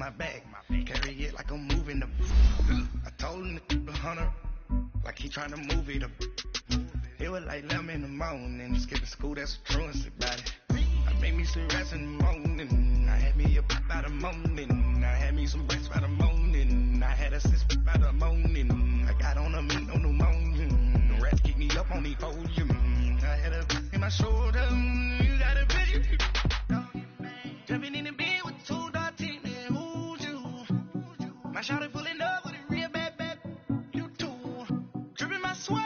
my back. Carry it like I'm moving the. I told him to 100, like he trying to move it up. It was like 11 in the morning, skipping school, that's a truancy about it. I made me some rest in the morning, I had me up by the morning, I had me some breaks by the morning, I had a sis by the morning, I got on a meat on the morning, the rats keep me up on the podium, I had a in my shoulder, you got a bitch, jumping in the bed with 2 dark teeth, and who's you? My shawty pulling up with a real bad, you too, dripping my sweat.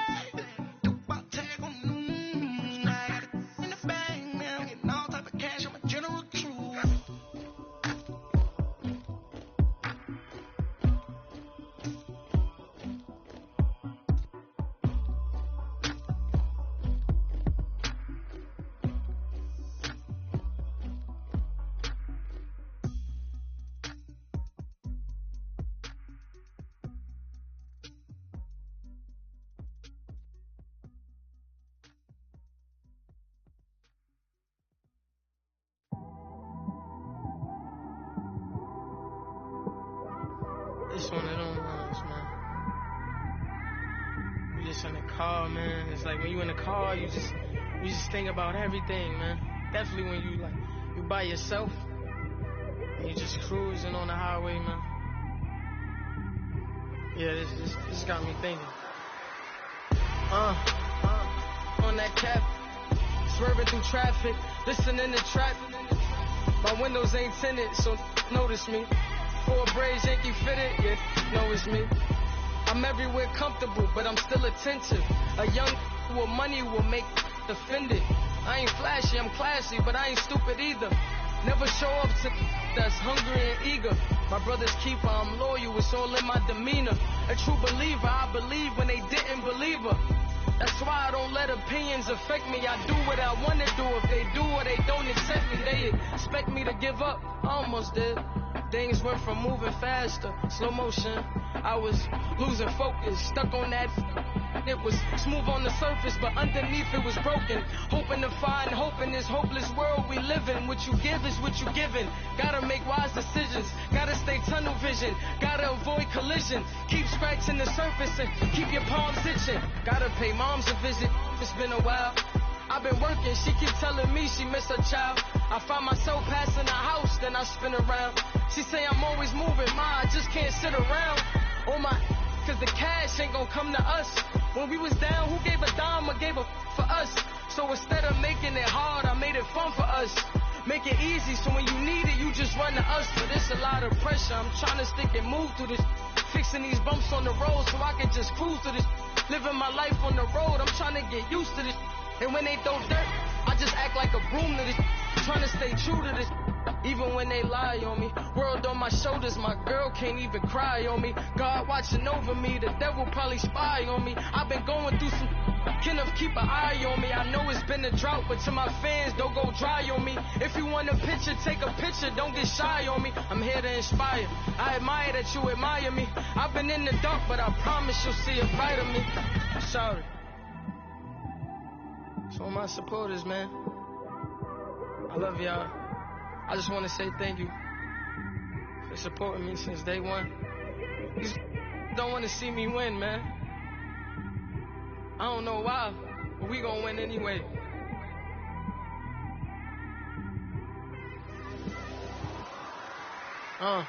It's one of them ones, man. You just in the car, man. It's like when you in the car, you just think about everything, man. Definitely when you by yourself and you just cruising on the highway, man. Yeah, this got me thinking. On that cap, swerving through traffic, listening to trap. My windows ain't tinted, so notice me. 4 braids, Yankee fitted, yeah, know it's me. I'm everywhere comfortable, but I'm still attentive. A young with money will make offended. I ain't flashy, I'm classy, but I ain't stupid either. Never show up to that's hungry and eager. My brother's keeper, I'm loyal, it's all in my demeanor. A true believer, I believe when they didn't believe her. That's why I don't let opinions affect me. I do what I want to do. If they do or they don't accept me, they expect me to give up. I almost did. Things went from moving faster, slow motion. I was losing focus, stuck on that. It was smooth on the surface, but underneath it was broken. Hoping to find hope in this hopeless world we live in. What you give is what you given. Gotta make wise decisions. Gotta stay tunnel vision. Gotta avoid collision. Keep scratching the surface and keep your palms itching. Gotta pay moms a visit. It's been a while. I've been working, she keep telling me she miss her child. I find myself passing the house, then I spin around. She say I'm always moving, ma, I just can't sit around. Oh my, cause the cash ain't gonna come to us. When we was down, who gave a dime or gave a for us? So instead of making it hard, I made it fun for us. Make it easy, so when you need it, you just run to us. But it's a lot of pressure, I'm trying to stick and move through this. Fixing these bumps on the road so I can just cruise through this. Living my life on the road, I'm trying to get used to this. And when they throw dirt, I just act like a broom to this. Trying to stay true to this. Even when they lie on me. World on my shoulders, my girl can't even cry on me. God watching over me, the devil probably spy on me. I've been going through some. Kenneth, keep an eye on me. I know it's been a drought, but to my fans, don't go dry on me. If you want a picture, take a picture, don't get shy on me. I'm here to inspire. I admire that you admire me. I've been in the dark, but I promise you'll see a bright of me. Sorry. So my supporters, man, I love y'all. I just want to say thank you for supporting me since day one. These don't want to see me win, man. I don't know why, but we gonna win anyway. I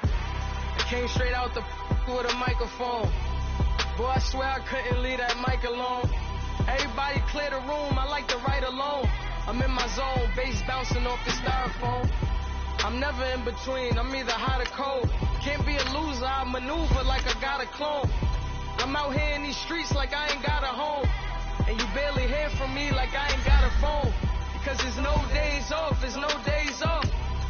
came straight out the with a microphone. Boy, I swear I couldn't leave that mic alone. Everybody clear the room, I like to write alone. I'm in my zone, bass bouncing off the styrofoam. I'm never in between, I'm either hot or cold. Can't be a loser, I maneuver like I got a clone. I'm out here in these streets like I ain't got a home. And you barely hear from me like I ain't got a phone. Because there's no days off, there's no days off.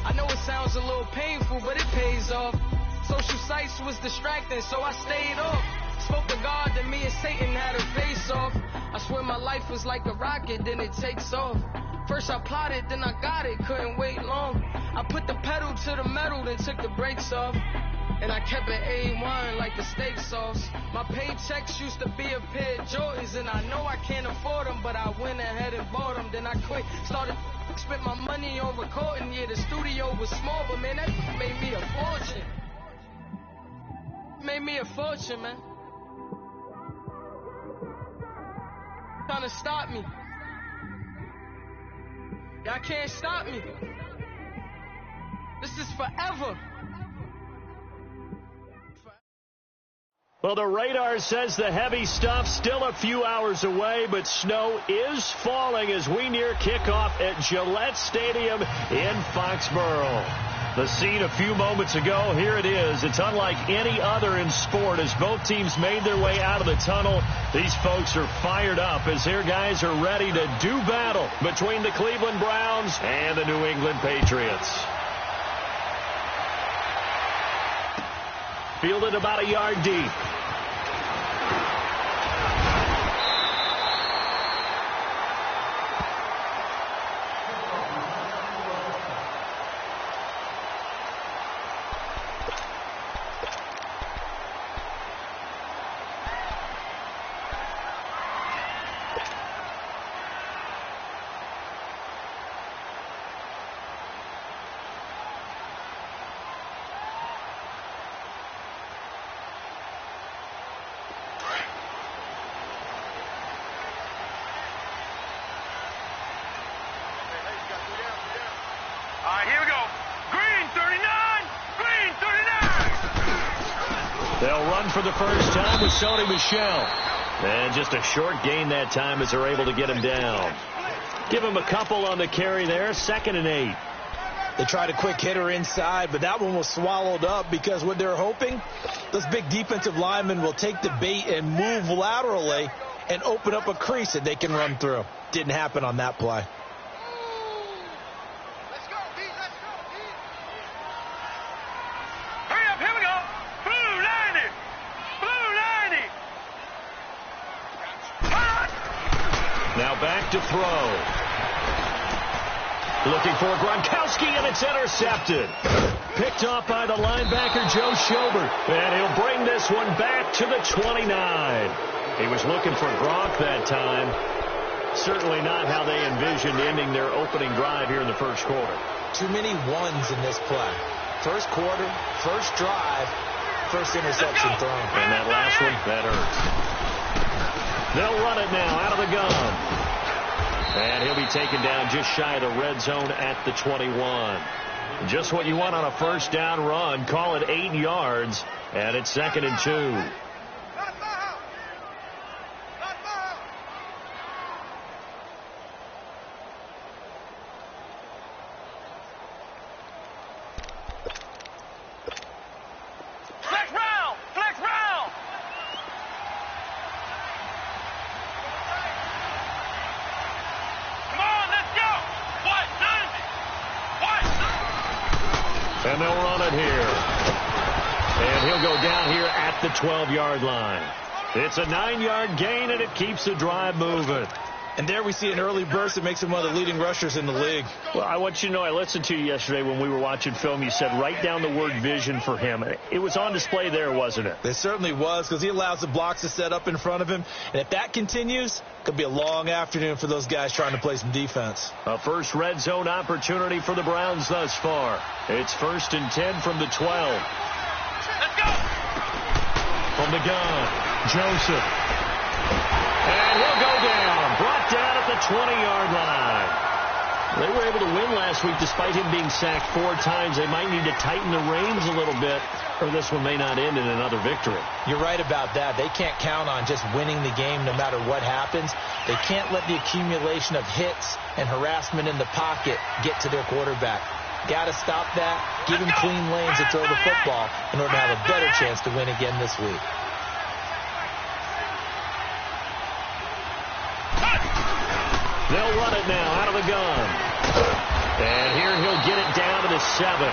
I know it sounds a little painful, but it pays off. Social sites was distracting, so I stayed off. Spoke to God that me and Satan had a face off. I swear my life was like a rocket, then it takes off. First I plotted, then I got it, couldn't wait long. I put the pedal to the metal, then took the brakes off. And I kept it A1 like the steak sauce. My paychecks used to be a pair of Jordans, and I know I can't afford them, but I went ahead and bought them. Then I quit, started, spent my money on recording. Yeah, the studio was small, but man, that made me a fortune. me a fortune, man. Trying to stop me. Y'all can't stop me. This is forever. Well, the radar says the heavy stuff still a few hours away, but snow is falling as we near kickoff at Gillette Stadium in Foxborough. The scene a few moments ago, here it is. It's unlike any other in sport as both teams made their way out of the tunnel. These folks are fired up as their guys are ready to do battle between the Cleveland Browns and the New England Patriots. Fielded about a yard deep. All right, here we go. Green 39! Green 39! They'll run for the first time with Sony Michel. And just a short gain that time as they're able to get him down. Give him a couple on the carry there, 2nd and 8. They tried a quick hitter inside, but that one was swallowed up because what they're hoping, those big defensive linemen will take the bait and move laterally and open up a crease that they can run through. Didn't happen on that play. Hurry up, here we go. Blue 90! Blue 90! Now back to throw. Looking for Gronkowski, and it's intercepted. Picked off by the linebacker, Joe Schobert. And he'll bring this one back to the 29. He was looking for Gronk that time. Certainly not how they envisioned ending their opening drive here in the first quarter. Too many ones in this play. First quarter, first drive, first interception thrown. And that last one, that hurts. They'll run it now out of the gun. And he'll be taken down just shy of the red zone at the 21. Just what you want on a first down run. Call it 8 yards. And it's 2nd and 2. And they'll run it here. And he'll go down here at the 12-yard line. It's a 9-yard gain, and it keeps the drive moving. And there we see an early burst that makes him one of the leading rushers in the league. Well, I want you to know, I listened to you yesterday when we were watching film. You said write down the word vision for him. It was on display there, wasn't it? It certainly was, because he allows the blocks to set up in front of him. And if that continues, it could be a long afternoon for those guys trying to play some defense. A first red zone opportunity for the Browns thus far. It's 1st and 10 from the 12. Let's go! From the gun, Joseph. And he'll go down. Brought down at the 20-yard line. They were able to win last week despite him being sacked 4 times. They might need to tighten the reins a little bit, or this one may not end in another victory. You're right about that. They can't count on just winning the game no matter what happens. They can't let the accumulation of hits and harassment in the pocket get to their quarterback. Got to stop that, give him clean lanes to throw the football in order to have a better chance to win again this week. They'll run it now out of the gun. And here he'll get it down to the 7.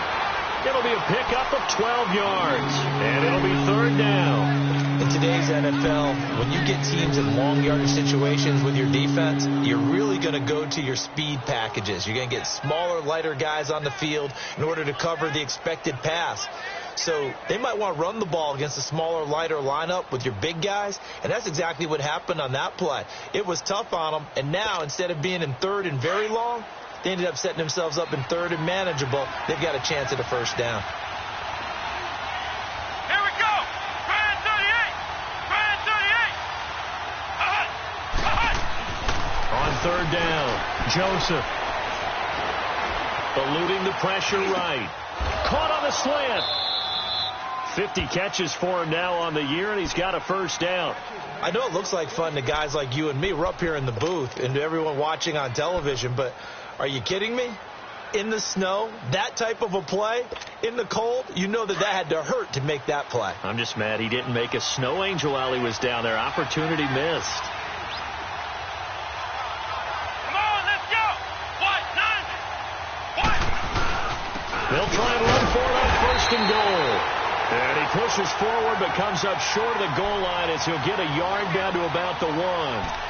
It'll be a pickup of 12 yards. And it'll be 3rd down. In today's NFL, when you get teams in long yardage situations with your defense, you're really going to go to your speed packages. You're going to get smaller, lighter guys on the field in order to cover the expected pass. So they might want to run the ball against a smaller, lighter lineup with your big guys, and that's exactly what happened on that play. It was tough on them, and now instead of being in 3rd and very long, they ended up setting themselves up in 3rd and manageable. They've got a chance at a first down. Here we go! Green! Joseph. Eluding the pressure right. Caught on the slant. 50 catches for him now on the year, and he's got a first down. I know it looks like fun to guys like you and me. We're up here in the booth and to everyone watching on television, but are you kidding me? In the snow, that type of a play, in the cold, you know that had to hurt to make that play. I'm just mad he didn't make a snow angel while he was down there. Opportunity missed. Come on, let's go. What? None. What? They'll try and run for it on first and goal. And he pushes forward but comes up short of the goal line as he'll get a yard down to about the 1.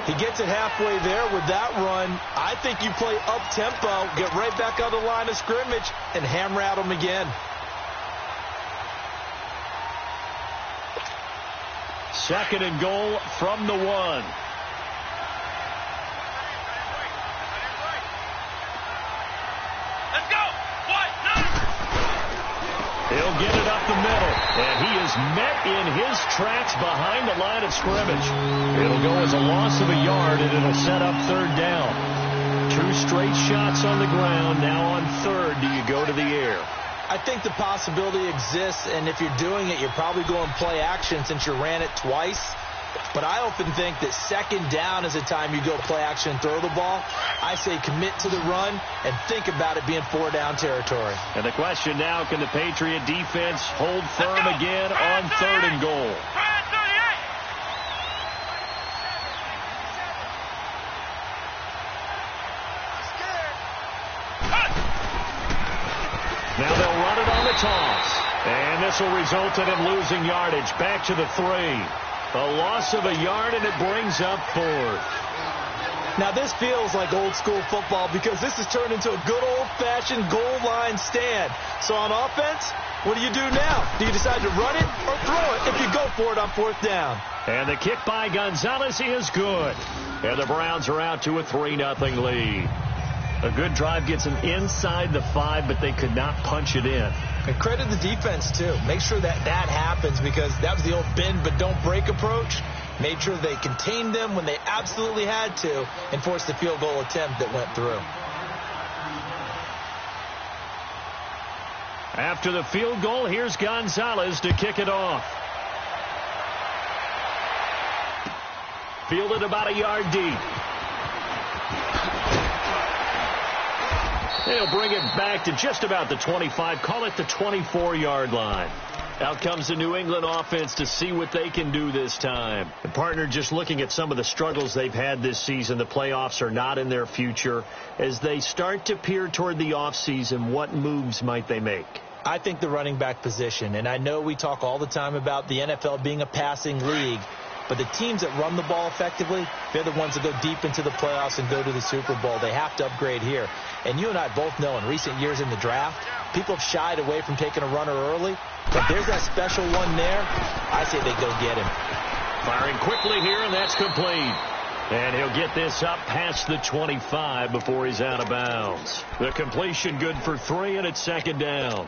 He gets it halfway there with that run. I think you play up-tempo, get right back on the line of scrimmage, and hammer at him again. Second and goal from the 1. Let's go. What? None. He'll get it up the middle, and he is met in his tracks behind the line of scrimmage. It'll go as a loss of a yard, and it'll set up third down. 2 straight shots on the ground. Now on third, do you go to the air? I think the possibility exists, and if you're doing it, you're probably going play action since you ran it twice. But I often think that second down is the time you go play action and throw the ball. I say commit to the run and think about it being 4-down territory. And the question now, can the Patriot defense hold firm again on third and goal? Now they'll run it on the toss. And this will result in him losing yardage. Back to the 3. A loss of a yard, and it brings up 4th. Now this feels like old school football because this has turned into a good old-fashioned goal line stand. So on offense, what do you do now? Do you decide to run it or throw it if you go for it on 4th down? And the kick by Gonzalez is good. And the Browns are out to a 3-0 lead. A good drive gets them inside the 5, but they could not punch it in. And credit the defense, too. Make sure that happens because that was the old bend but don't break approach. Made sure they contained them when they absolutely had to and forced the field goal attempt that went through. After the field goal, here's Gonzalez to kick it off. Fielded about a yard deep. They'll bring it back to just about the 25. Call it the 24-yard line. Out comes the New England offense to see what they can do this time. And partner, just looking at some of the struggles they've had this season, the playoffs are not in their future. As they start to peer toward the offseason, what moves might they make? I think the running back position, and I know we talk all the time about the NFL being a passing league, but the teams that run the ball effectively, they're the ones that go deep into the playoffs and go to the Super Bowl. They have to upgrade here. And you and I both know in recent years in the draft, people have shied away from taking a runner early. But there's that special one there. I say they go get him. Firing quickly here, and that's complete. And he'll get this up past the 25 before he's out of bounds. The completion good for 3, and it's 2nd down.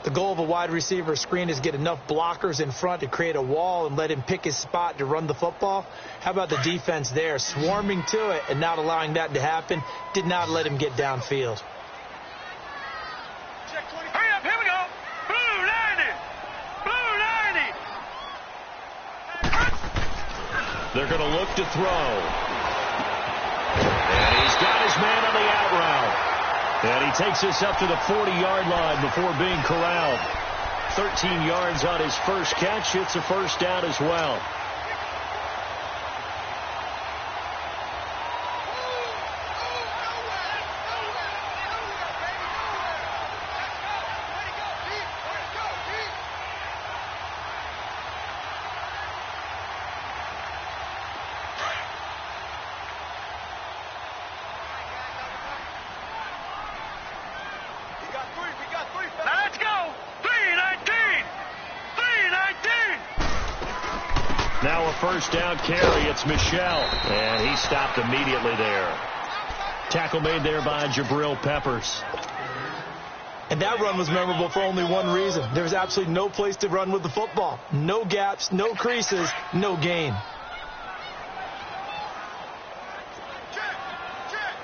The goal of a wide receiver screen is get enough blockers in front to create a wall and let him pick his spot to run the football. How about the defense there, swarming to it and not allowing that to happen? Did not let him get downfield. Hurry up, here we go. Blue 90. Blue 90. They're going to look to throw. And he's got his man on the out route. And he takes this up to the 40-yard line before being corralled. 13 yards on his first catch. It's a first down as well. Let's go. 319. 319. Now a first down carry. It's Michel. And he stopped immediately there. Tackle made there by Jabril Peppers. And that run was memorable for only one reason. There was absolutely no place to run with the football. No gaps, no creases, no gain. Check. Check.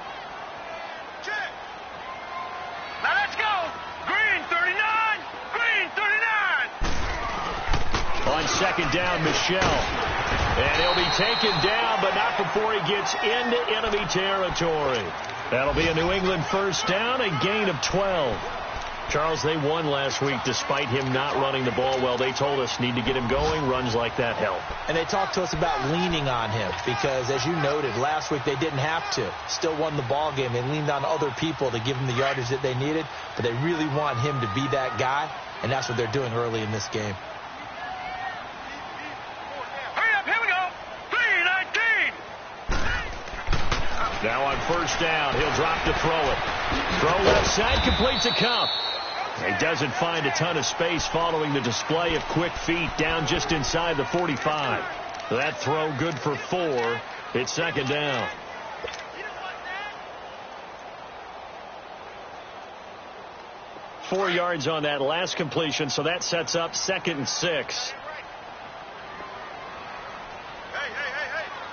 On second down, Michel. And he'll be taken down, but not before he gets into enemy territory. That'll be a New England first down, a gain of 12. Charles, they won last week despite him not running the ball well. They told us need to get him going. Runs like that help. And they talked to us about leaning on him because, as you noted, last week they didn't have to. Still won the ball game. They leaned on other people to give them the yardage that they needed, but they really want him to be that guy, and that's what they're doing early in this game. Hurry up, here we go. 3-19. Now on first down, he'll drop to throw it. Throw left side, complete to Cup. He doesn't find a ton of space following the display of quick feet down just inside the 45. That throw good for 4. It's second down. Four yards on that last completion, so that sets up 2nd and 6.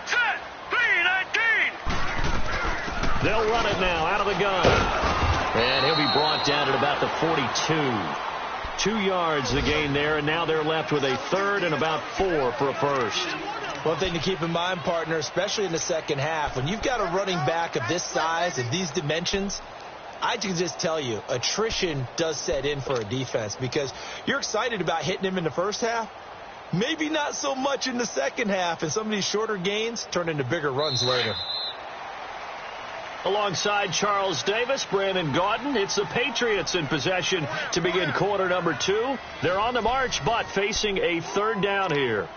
Set. 3-19. They'll run it now out of the gun. And he'll be brought down at about the 42. 2 yards the gain there, and now they're left with a 3rd and about 4 for a first. One thing to keep in mind, partner, especially in the second half, when you've got a running back of this size and these dimensions, I can just tell you, attrition does set in for a defense because you're excited about hitting him in the first half. Maybe not so much in the second half, and some of these shorter gains turn into bigger runs later. Alongside Charles Davis, Brandon Gaudin, it's the Patriots in possession to begin quarter number 2. They're on the march, but facing a 3rd down here.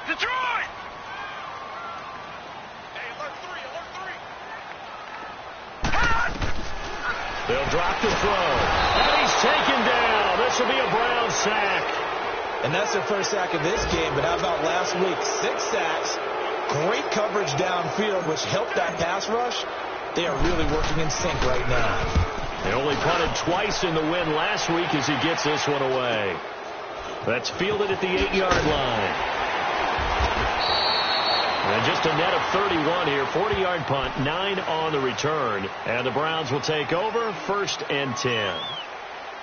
Detroit! Hey, alert 3. They'll drop the throw. And he's taken down. This will be a Brown sack. And that's their first sack of this game, but how about last week? 6 sacks, great coverage downfield, which helped that pass rush. They are really working in sync right now. They only punted twice in the win last week as he gets this one away. That's fielded at the 8-yard line. And just a net of 31 here. 40-yard punt, 9 on the return. And the Browns will take over, 1st and 10.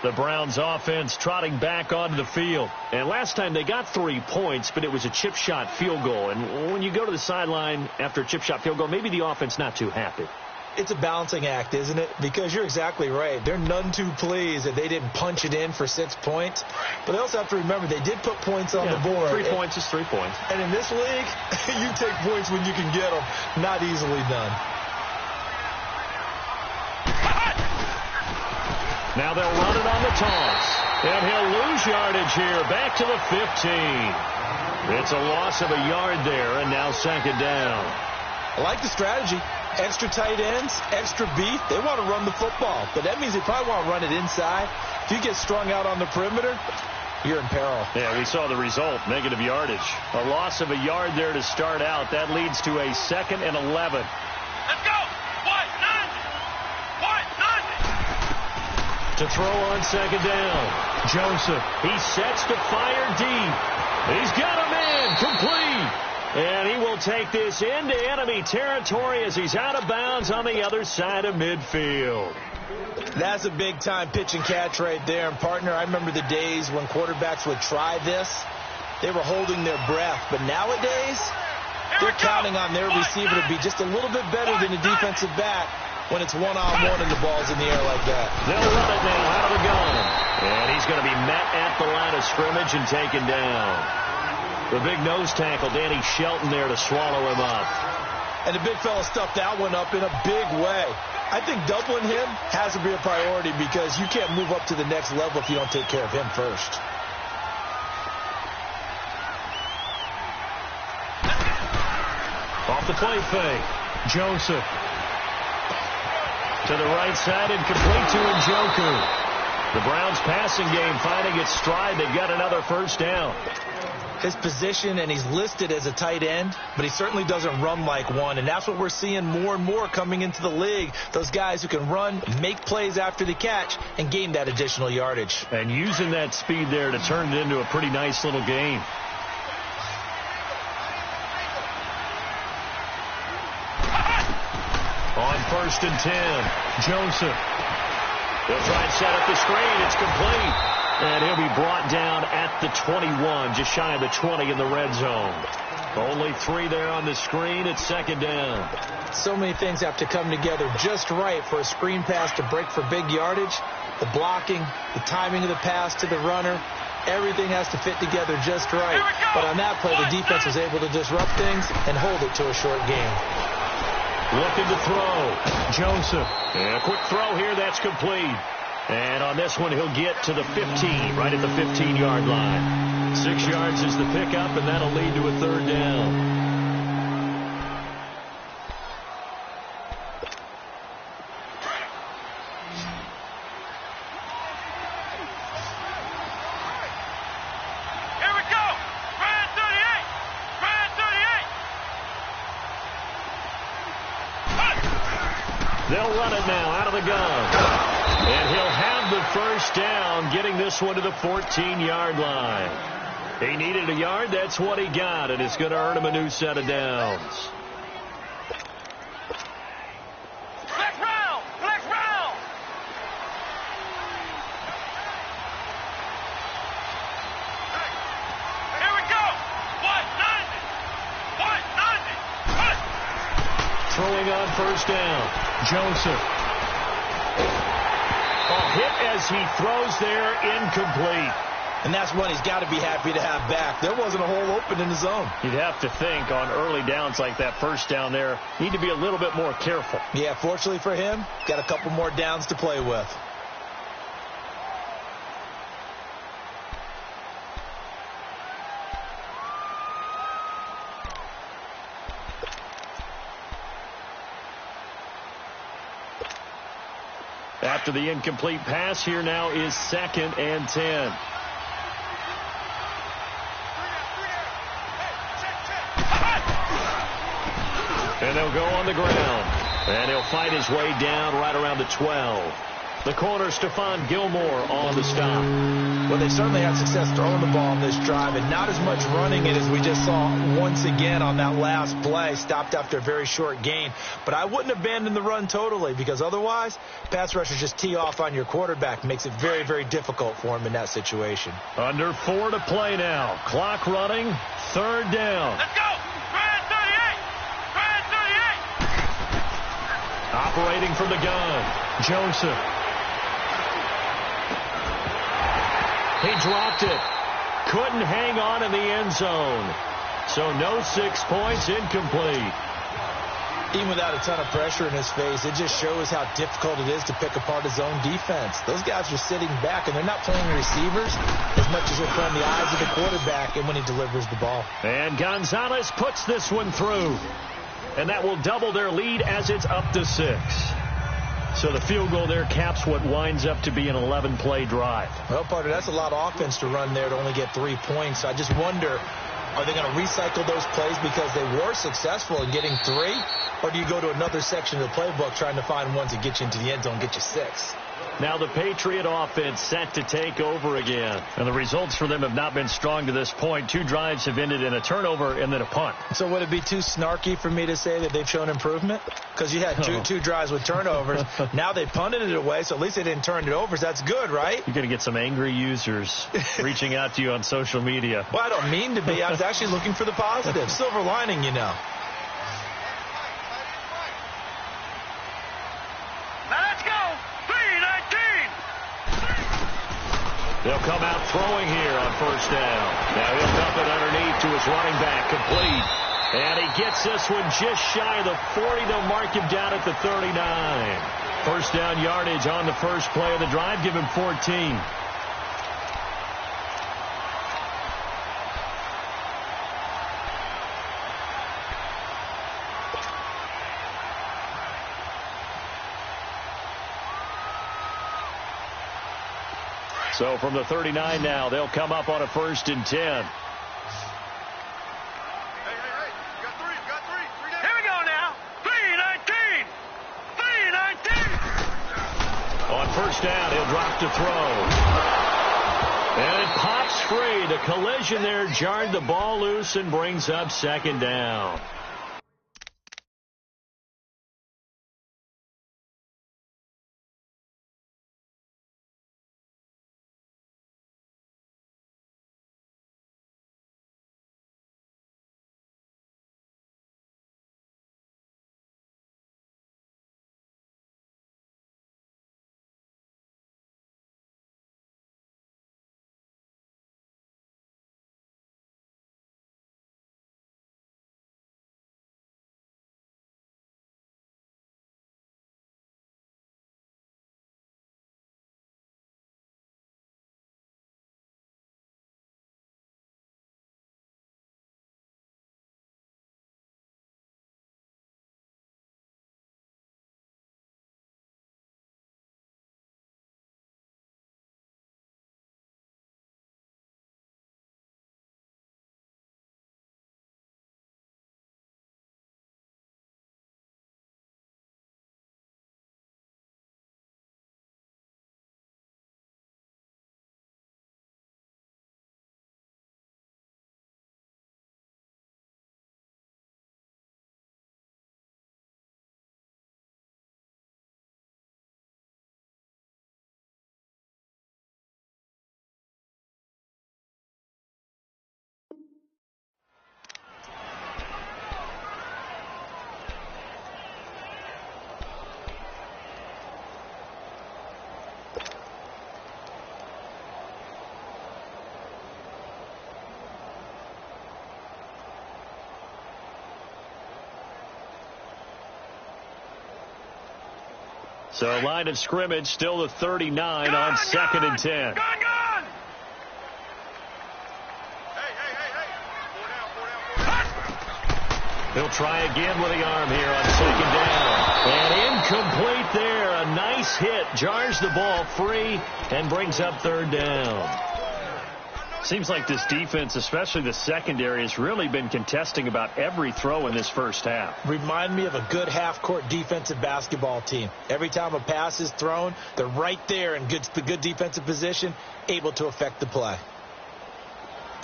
The Browns offense trotting back onto the field. And last time they got 3 points, but it was a chip shot field goal. And when you go to the sideline after a chip shot field goal, maybe the offense not too happy. It's a balancing act, isn't it? Because you're exactly right. They're none too pleased that they didn't punch it in for 6 points. But they also have to remember they did put points on the board. 3 points is 3 points. And in this league, you take points when you can get them. Not easily done. Now they'll run it on the toss. And he'll lose yardage here. Back to the 15. It's a loss of a yard there, and now 2nd down. I like the strategy. Extra tight ends, extra beef. They want to run the football, but that means they probably want to run it inside. If you get strung out on the perimeter, you're in peril. Yeah, we saw the result, negative yardage. A loss of a yard there to start out. That leads to a 2nd and 11. Let's go! What? None! To throw on 2nd down. Joseph, he sets to fire deep. He's got a man, complete. And he will take this into enemy territory as he's out of bounds on the other side of midfield. That's a big-time pitch and catch right there. And, partner, I remember the days when quarterbacks would try this. They were holding their breath. But nowadays, they're counting on their receiver to be just a little bit better than the defensive back when it's one-on-one and the ball's in the air like that. They'll run it now out of the gun. And he's going to be met at the line of scrimmage and taken down. The big nose tackle, Danny Shelton, there to swallow him up. And the big fella stuffed that one up in a big way. I think doubling him has to be a priority because you can't move up to the next level if you don't take care of him first. Off the play fake. Joseph. To the right side and complete to Njoku. The Browns passing game finding its stride. They've got another 1st down. his position, and he's listed as a tight end, but he certainly doesn't run like one, and that's what we're seeing more and more coming into the league. Those guys who can run, make plays after the catch, and gain that additional yardage. And using that speed there to turn it into a pretty nice little game. On 1st and 10, Joseph. They'll try and set up the screen. It's complete. And he'll be brought down at the 21, just shy of the 20 in the red zone. Only 3 there on the screen. It's 2nd down. So many things have to come together just right for a screen pass to break for big yardage. The blocking, the timing of the pass to the runner, everything has to fit together just right. But on that play, the defense was able to disrupt things and hold it to a short game. Looking to throw. Joseph. And a quick throw here. That's complete. And on this one, he'll get to the 15, right at the 15-yard line. 6 yards is the pickup, and that'll lead to a 3rd down. Here we go. Brand 38. Brand 38. They'll run it now out of the gun. And he'll have the 1st down, getting this one to the 14-yard line. He needed a yard. That's what he got, and it's going to earn him a new set of downs. Flex round. Flex round. Here we go. 190. 190. Throwing on 1st down. Joseph. Hit as he throws there, incomplete. And that's one he's got to be happy to have back. There wasn't a hole open in the zone. You'd have to think on early downs like that 1st down there, need to be a little bit more careful. Yeah, fortunately for him, got a couple more downs to play with. After the incomplete pass, here now is 2nd and 10. And they'll go on the ground. And he'll fight his way down right around the 12. The corner, Stephon Gilmore, on the stop. Well, they certainly had success throwing the ball on this drive, and not as much running it as we just saw once again on that last play. Stopped after a very short gain. But I wouldn't abandon the run totally, because otherwise, pass rushers just tee off on your quarterback. Makes it very, very difficult for him in that situation. Under 4 to play now. Clock running. 3rd down. Let's go. Brand 38. Brand 38. Operating from the gun. Joseph. He dropped it. Couldn't hang on in the end zone. So no 6 points, incomplete. Even without a ton of pressure in his face, it just shows how difficult it is to pick apart his own defense. Those guys are sitting back, and they're not playing receivers as much as they're playing the eyes of the quarterback and when he delivers the ball. And Gonzalez puts this one through. And that will double their lead as it's up to 6. So the field goal there caps what winds up to be an 11-play drive. Well, partner, that's a lot of offense to run there to only get 3 points. I just wonder, are they going to recycle those plays because they were successful in getting 3? Or do you go to another section of the playbook trying to find ones that get you into the end zone and get you 6? Now the Patriot offense set to take over again. And the results for them have not been strong to this point. 2 drives have ended in a turnover and then a punt. So would it be too snarky for me to say that they've shown improvement? Because you had two drives with turnovers. Now they punted it away, so at least they didn't turn it over. So that's good, right? You're going to get some angry users reaching out to you on social media. Well, I don't mean to be. I was actually looking for the positive. Silver lining, you know. They'll come out throwing here on 1st down. Now he'll dump it underneath to his running back, complete. And he gets this one just shy of the 40. They'll mark him down at the 39. 1st down yardage on the first play of the drive. Give him 14. So from the 39 now, they'll come up on a 1st and 10. first down. He'll drop to throw. And it pops free. The collision there jarred the ball loose and brings up second down. So line of scrimmage still the 39 on 2nd and 10. He'll try again with the arm here on 2nd down. And incomplete there. A nice hit. Jars the ball free and brings up 3rd down. Seems like this defense, especially the secondary, has really been contesting about every throw in this first half. Remind me of a good half-court defensive basketball team. Every time a pass is thrown, they're right there in the good defensive position, able to affect the play.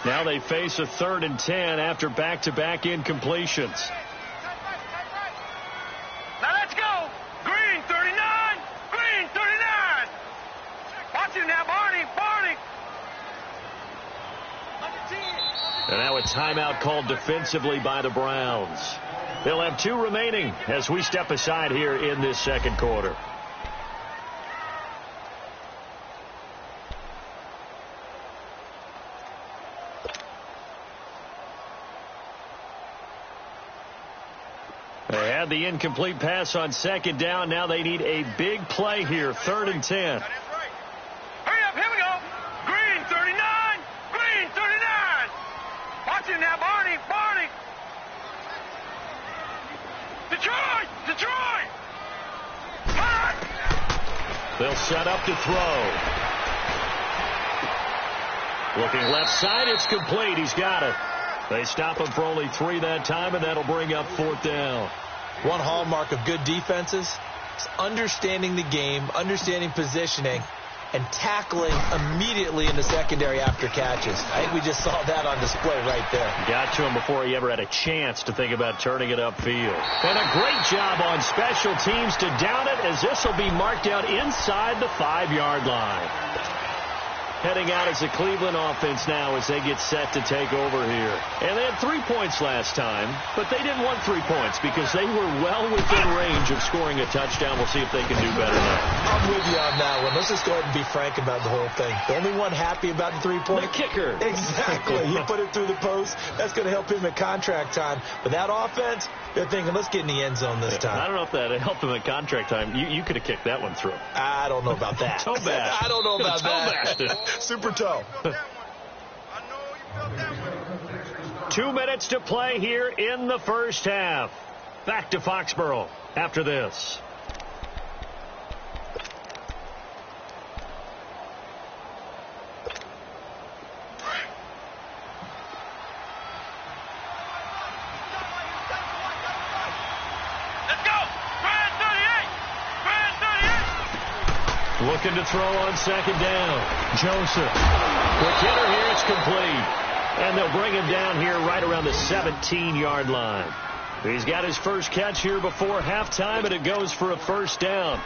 Now they face a 3rd and 10 after back-to-back incompletions. Now let's go. Green 39. Green 39. Watch him now, Barney. Barney. And now a timeout called defensively by the Browns. They'll have 2 remaining as we step aside here in this second quarter. They had the incomplete pass on 2nd down. Now they need a big play here, 3rd and 10. Hurry up, here we go. Green 39. Green 39. Watch him now, Barney. Barney. Detroit. Detroit. They'll set up to throw. Looking left side, it's complete. He's got it. They stop him for only 3 that time, and that'll bring up 4th down. One hallmark of good defenses is understanding the game, understanding positioning, and tackling immediately in the secondary after catches. I think we just saw that on display right there. Got to him before he ever had a chance to think about turning it upfield. And a great job on special teams to down it, as this will be marked out inside the 5-yard line. Heading out as a Cleveland offense now as they get set to take over here. And they had 3 points last time, but they didn't want 3 points because they were well within range of scoring a touchdown. We'll see if they can do better now. I'm with you on that one. Let's just go ahead and be frank about the whole thing. The only one happy about the 3-point? The kicker. Exactly. He put it through the post. That's going to help him at contract time. But that offense, they're thinking, let's get in the end zone this time. I don't know if that helped him at contract time. You could have kicked that one through. I don't know about that. Toe bash. I don't know about that. Super toe. 2 minutes to play here in the first half. Back to Foxborough after this. Looking to throw on second down. Joseph. Quick hitter here. It's complete. And they'll bring him down here right around the 17-yard line. He's got his first catch here before halftime, and it goes for a first down.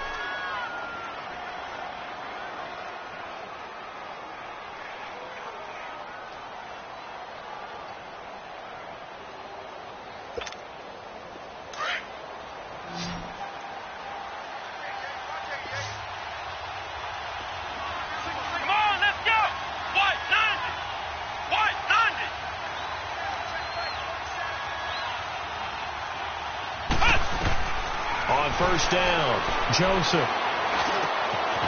First down. Joseph.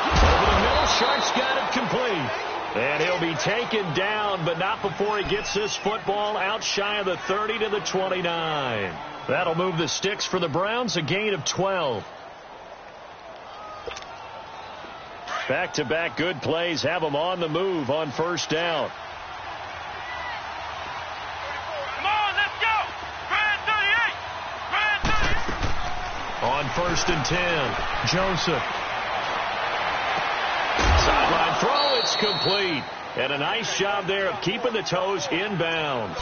Over the middle. Sharks got it complete. And he'll be taken down, but not before he gets this football out shy of the 30 to the 29. That'll move the sticks for the Browns, a gain of 12. Back-to-back good plays have them on the move on first down. On first and 10, Joseph. Sideline throw, it's complete. And a nice job there of keeping the toes inbounds.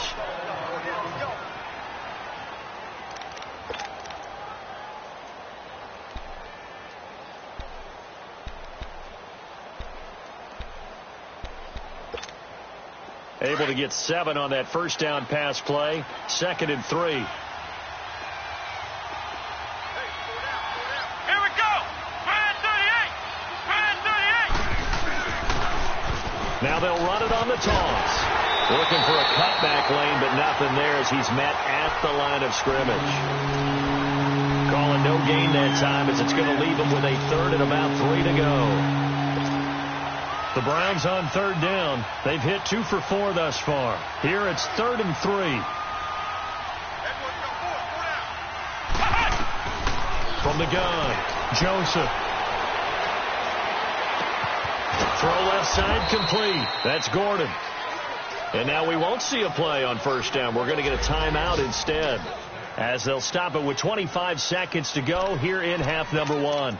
Able to get 7 on that first down pass play. 2nd and 3. Now they'll run it on the toss. Looking for a cutback lane, but nothing there as he's met at the line of scrimmage. Calling no gain that time as it's going to leave him with a 3rd and about 3 to go. The Browns on 3rd down. They've hit 2 for 4 thus far. Here it's 3rd and 3. From the gun, Joseph. Throw left side complete. That's Gordon. And now we won't see a play on first down. We're going to get a timeout instead, as they'll stop it with 25 seconds to go here in half number 1.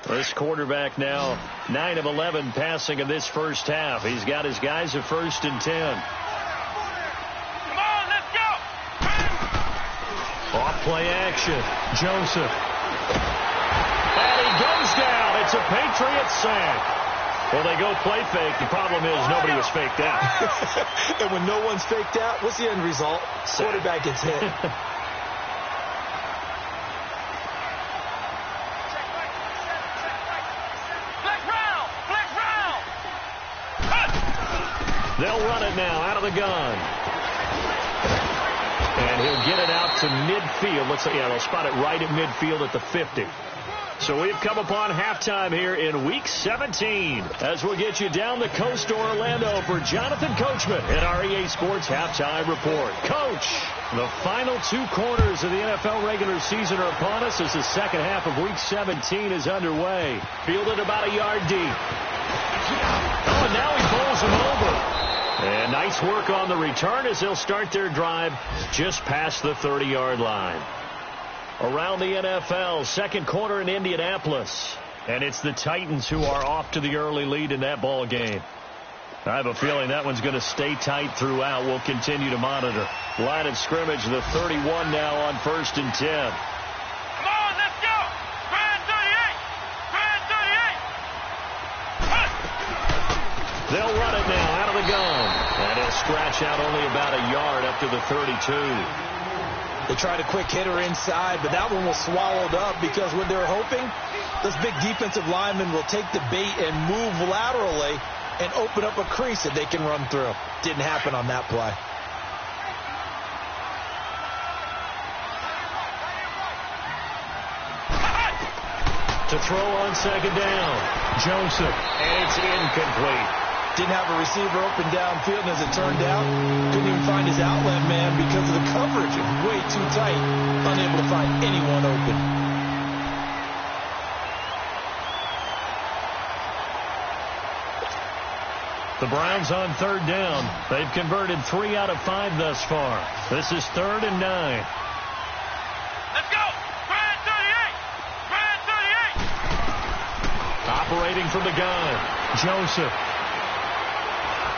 This quarterback now 9 of 11 passing in this first half. He's got his guys at 1st and 10. Come on, let's go. Off play action. Joseph. And he goes down. It's a Patriot sack. Well, they go play fake. The problem is nobody was faked out. And when no one's faked out, what's the end result? Quarterback gets hit. They'll run it now out of the gun. And he'll get it out to midfield. Looks like, yeah, they'll spot it right at midfield at the 50. So we've come upon halftime here in Week 17 as we'll get you down the coast to Orlando for Jonathan Coachman at our EA Sports Halftime Report. Coach, the final 2 quarters of the NFL regular season are upon us as the second half of Week 17 is underway. Fielded about a yard deep. Oh, and now he bowls him over. And nice work on the return as they'll start their drive just past the 30-yard line. Around the NFL, second quarter in Indianapolis. And it's the Titans who are off to the early lead in that ball game. I have a feeling that one's going to stay tight throughout. We'll continue to monitor. Line of scrimmage, the 31 now on 1st and 10. Come on, let's go. Grand 38. Grand 38. They'll run it now out of the gun. And he'll scratch out only about a yard up to the 32. They tried a quick hitter inside, but that one was swallowed up because when they're hoping, those big defensive linemen will take the bait and move laterally and open up a crease that they can run through. Didn't happen on that play. To throw on second down, Joseph. And it's incomplete. Didn't have a receiver open downfield, and as it turned out, couldn't even find his outlet man because of the coverage. It was way too tight, unable to find anyone open. The Browns on 3rd down. They've converted 3 out of 5 thus far. This is 3rd and 9. Let's go. waiting from the gun. Joseph.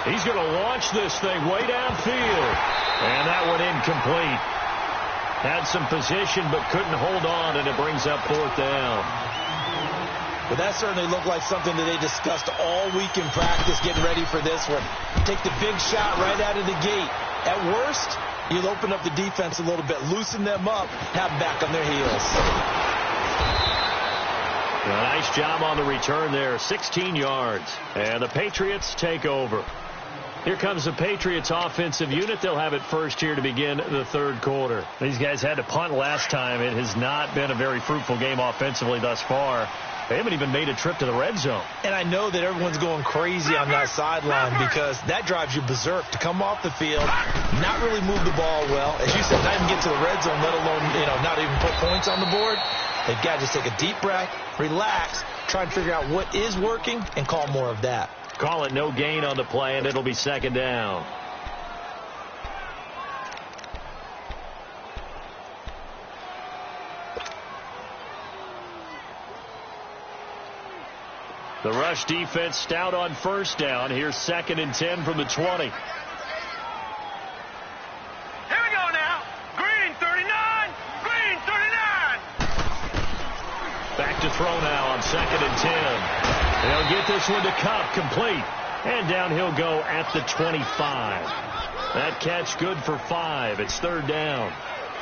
He's going to launch this thing way downfield. And that one incomplete. Had some position but couldn't hold on, and it brings up 4th down. But that certainly looked like something that they discussed all week in practice getting ready for this one. Take the big shot right out of the gate. At worst, you'll open up the defense a little bit, loosen them up, have them back on their heels. A nice job on the return there, 16 yards. And the Patriots take over. Here comes the Patriots offensive unit. They'll have it first here to begin the 3rd quarter. These guys had to punt last time. It has not been a very fruitful game offensively thus far. They haven't even made a trip to the red zone. And I know that everyone's going crazy on that sideline because that drives you berserk to come off the field, not really move the ball well. As you said, not even get to the red zone, let alone, not even put points on the board. They've got to just take a deep breath, relax, try and figure out what is working, and call more of that. Call it no gain on the play, and it'll be 2nd down. The rush defense stout on 1st down. Here's 2nd and 10 from the 20. Here we go now. Green 39. Green 39. Back to throw now on 2nd and 10. They'll get this one to Cup, complete. And down he'll go at the 25. That catch good for 5. It's 3rd down.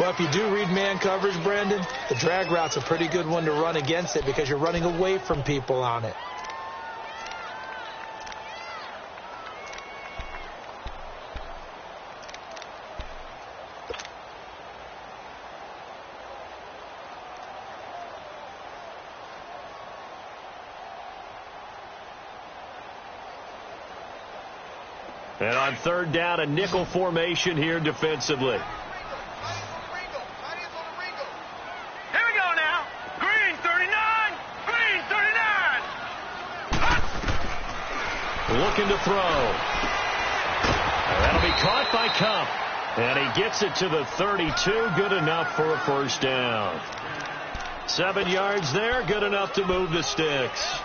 Well, if you do read man coverage, Brandon, the drag route's a pretty good one to run against it because you're running away from people on it. And on 3rd down, a nickel formation here defensively. Here we go now. Green 39. Green 39. Looking to throw. And that'll be caught by Cup. And he gets it to the 32. Good enough for a 1st down. 7 yards there. Good enough to move the sticks.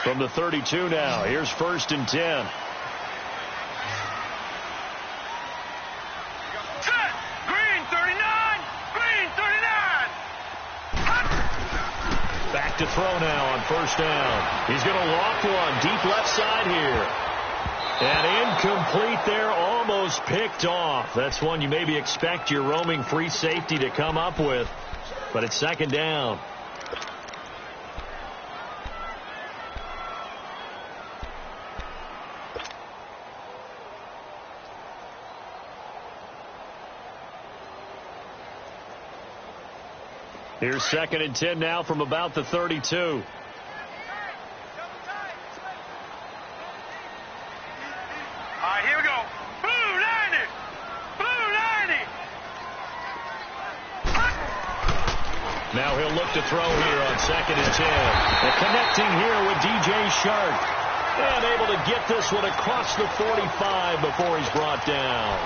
From the 32 now. Here's 1st and 10. Set. Green 39. Green 39. Back to throw now on 1st down. He's going to lock one deep left side here. And incomplete there, almost picked off. That's one you maybe expect your roaming free safety to come up with. But it's 2nd down. Here's 2nd and 10 now from about the 32. All right, here we go. Blue 90. Blue 90. Now he'll look to throw here on 2nd and 10. And connecting here with DJ Shark. And able to get this one across the 45 before he's brought down.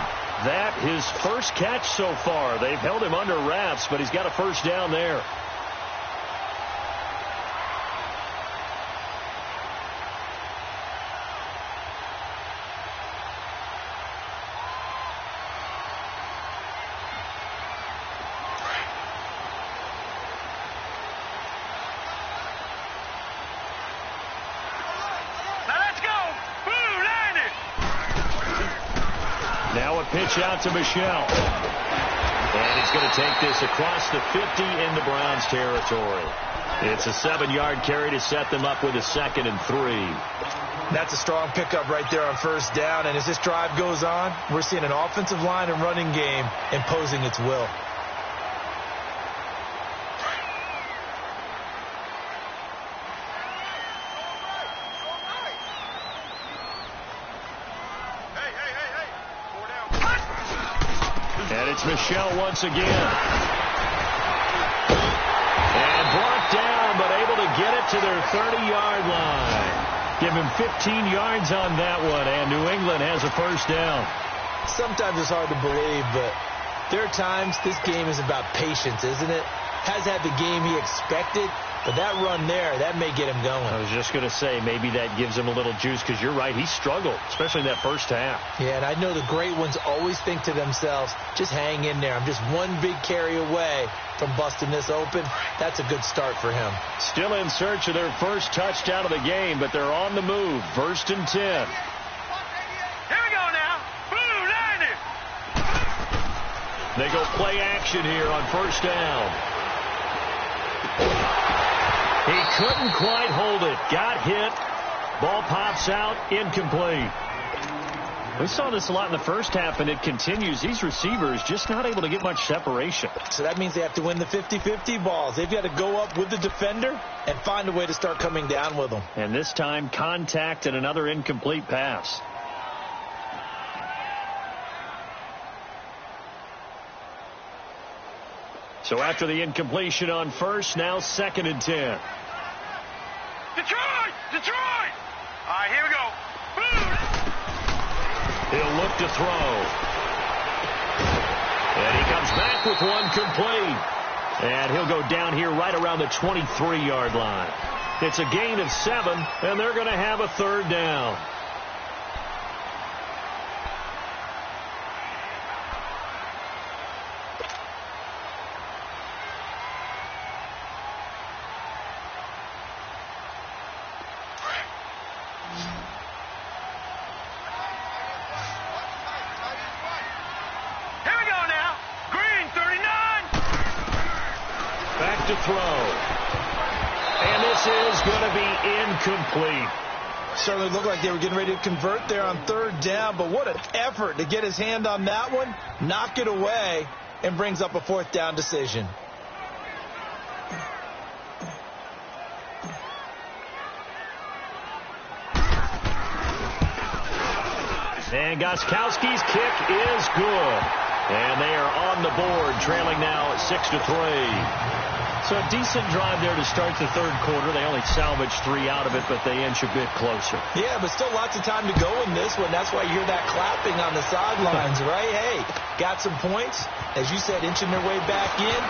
That his first catch so far. They've held him under wraps, but he's got a 1st down there. Now a pitch out to Michelle. And he's going to take this across the 50 into Browns territory. It's a 7-yard carry to set them up with a 2nd and 3. That's a strong pickup right there on 1st down. And as this drive goes on, we're seeing an offensive line and running game imposing its will. And it's Michelle once again. And brought down, but able to get it to their 30-yard line. Give him 15 yards on that one, and New England has a 1st down. Sometimes it's hard to believe, but There are times this game is about patience, isn't it? Has had the game he expected, but that run there, that may get him going. I was just going to say, maybe that gives him a little juice, because you're right, he struggled, especially in that first half. Yeah, and I know the great ones always think to themselves, just hang in there. I'm just one big carry away from busting this open. That's a good start for him. Still in search of their first touchdown of the game, but they're on the move. 1st and 10. Here we go now. Blue 90. They go play action here on 1st down. He couldn't quite hold it. Got hit. Ball pops out. Incomplete. We saw this a lot in the first half, and it continues. These receivers just not able to get much separation. So that means they have to win the 50-50 balls. They've got to go up with the defender and find a way to start coming down with them. And this time, contact and another incomplete pass. So after the incompletion on 1st, now 2nd and 10. Detroit! Detroit! All right, here we go. Blue. He'll look to throw. And he comes back with one complete. And he'll go down here right around the 23-yard line. It's a gain of 7, and they're going to have a 3rd down. To throw. And this is going to be incomplete. Certainly looked like they were getting ready to convert there on 3rd down, but what an effort to get his hand on that one, knock it away, and brings up a 4th down decision. And Gostkowski's kick is good. And they are on the board, trailing now at 6-3. So a decent drive there to start the 3rd quarter. They only salvaged 3 out of it, but they inch a bit closer. Yeah, but still lots of time to go in this one. That's why you hear that clapping on the sidelines, right? Hey, got some points. As you said, inching their way back in.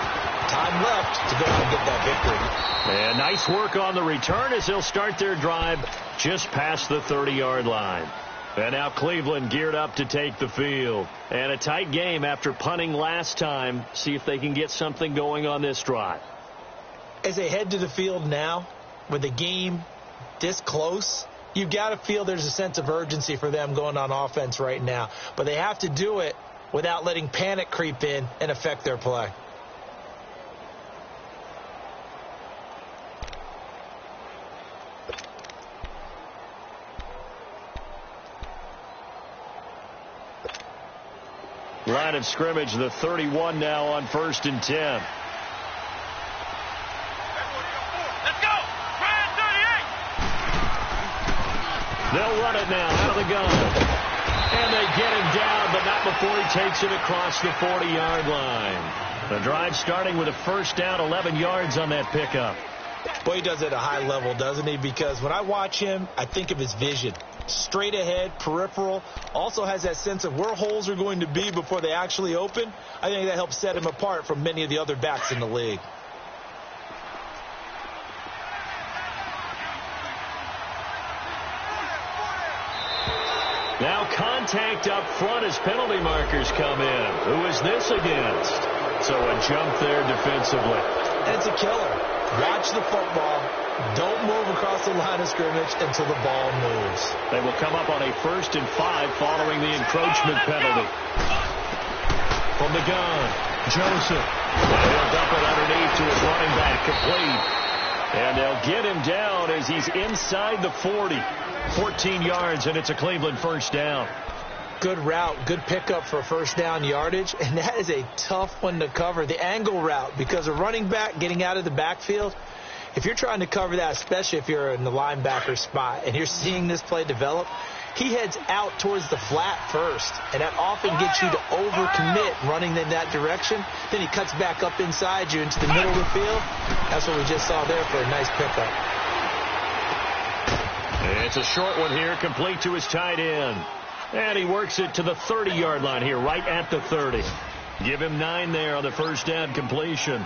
Time left to go out and get that victory. And nice work on the return as they'll start their drive just past the 30-yard line. And now Cleveland geared up to take the field. And a tight game after punting last time. See if they can get something going on this drive. As they head to the field now, with the game this close, you've got to feel there's a sense of urgency for them going on offense right now. But they have to do it without letting panic creep in and affect their play. Line of scrimmage, the 31 now on 1st and 10. Let's go! Ryan 38! They'll run it now out of the gun. And they get him down, but not before he takes it across the 40-yard line. The drive starting with a 1st down, 11 yards on that pickup. Boy, he does it at a high level, doesn't he? Because when I watch him, I think of his vision. Straight ahead, peripheral, also has that sense of where holes are going to be before they actually open. I think that helps set him apart from many of the other backs in the league. Now contact up front as penalty markers come in. Who is this against? So a jump there defensively. And it's a killer. Watch the football. Don't move across the line of scrimmage until the ball moves. They will come up on a 1st and 5 following the encroachment penalty. From the gun, Joseph. And he'll dump it underneath to his running back, complete. And they'll get him down as he's inside the 40. 14 yards, and it's a Cleveland 1st down. Good route, good pickup for 1st down yardage, and that is a tough one to cover, the angle route, because a running back getting out of the backfield, if you're trying to cover that, especially if you're in the linebacker spot and you're seeing this play develop, he heads out towards the flat first, and that often gets you to overcommit running in that direction. Then he cuts back up inside you into the middle of the field. That's what we just saw there for a nice pickup. It's a short one here, complete to his tight end. And he works it to the 30-yard line here, right at the 30. Give him 9 there on the first down completion.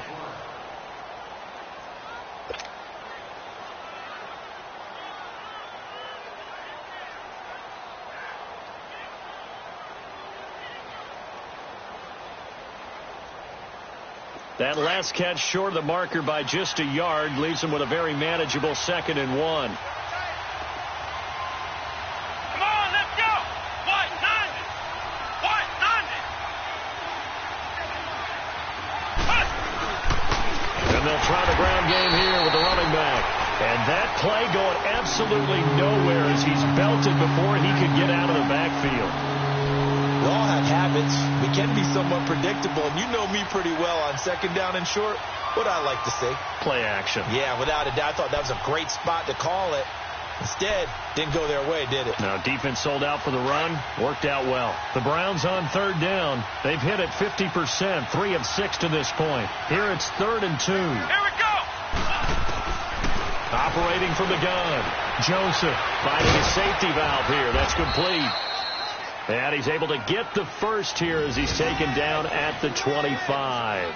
That last catch short of the marker by just a yard leaves him with a very manageable 2nd and 1. Try the ground game here with the running back. And that play going absolutely nowhere as he's belted before he could get out of the backfield. We all have habits. We can be somewhat predictable, and you know me pretty well on 2nd down and short. What I like to see? Play action. Yeah, without a doubt. I thought that was a great spot to call it. Instead, didn't go their way, did it? Now, defense sold out for the run. Worked out well. The Browns on 3rd down. They've hit it 50%, 3 of 6 to this point. Here it's 3rd and 2. Here we go! Operating from the gun. Joseph finding a safety valve here. That's complete. And he's able to get the first here as he's taken down at the 25.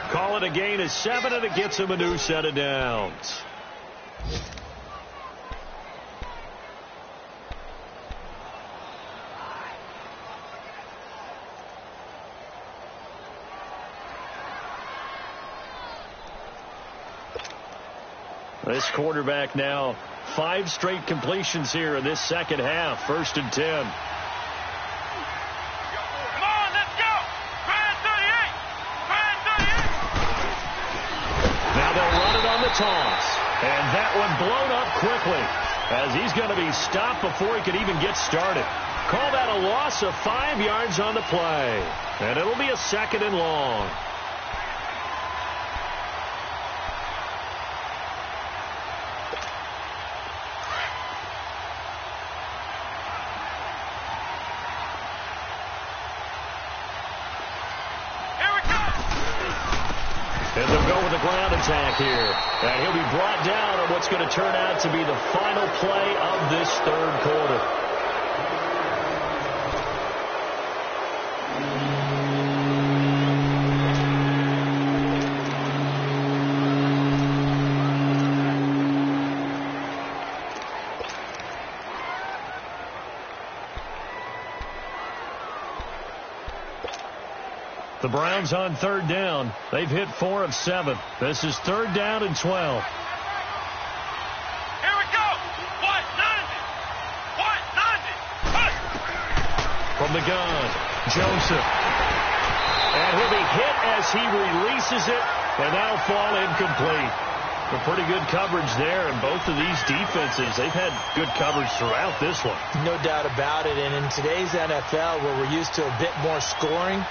Call it a gain of 7, and it gets him a new set of downs. This quarterback now 5 straight completions here in this second half. 1st and 10. Come on, let's go! Grand 38! Grand 38! Now they'll run it on the toss. And that one blown up quickly as he's going to be stopped before he could even get started. Call that a loss of 5 yards on the play. And it'll be a 2nd and long. And they'll go with the ground attack here. And he'll be brought down on what's going to turn out to be the final play of this 3rd quarter. The Browns on 3rd down. They've hit 4 of 7. This is 3rd down and 12. Here we go! 190! From the gun, Joseph. And he'll be hit as he releases it, and that'll fall incomplete. A pretty good coverage there, and both of these defenses, they've had good coverage throughout this one. No doubt about it, and in today's NFL, where we're used to a bit more scoring,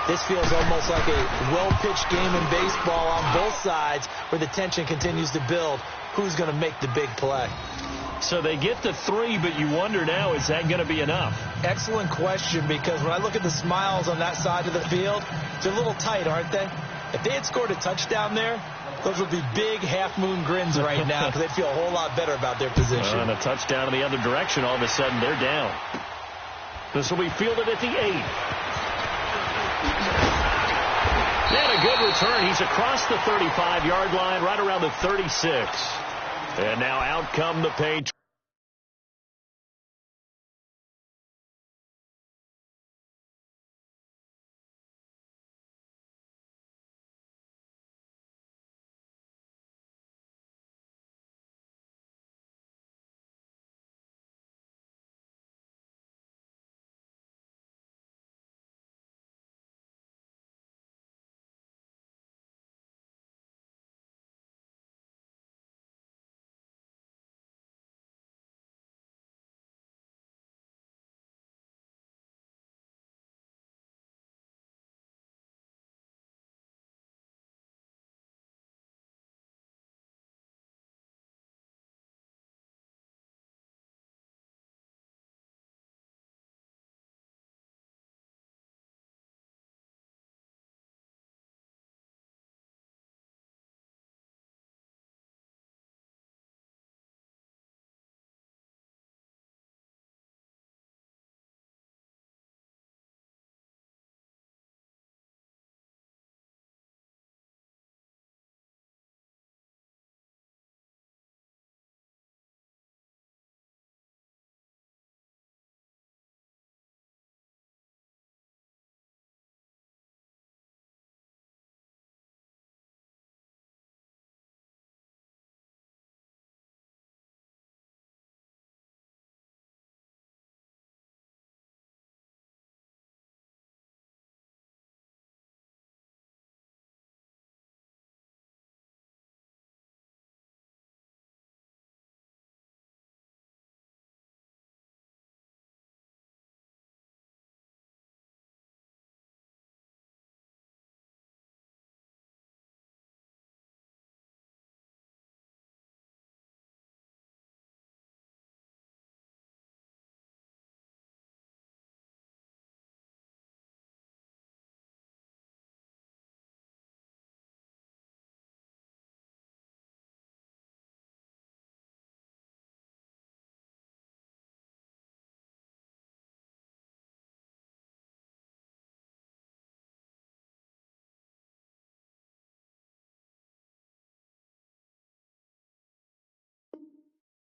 this feels almost like a well-pitched game in baseball on both sides where the tension continues to build. Who's going to make the big play? So they get the 3, but you wonder now, is that going to be enough? Excellent question, because when I look at the smiles on that side of the field, they're a little tight, aren't they? If they had scored a touchdown there, those would be big half-moon grins right now because they'd feel a whole lot better about their position. And a touchdown in the other direction, all of a sudden they're down. This will be fielded at the 8. And a good return. He's across the 35-yard line, right around the 36. And now out come the Patriots.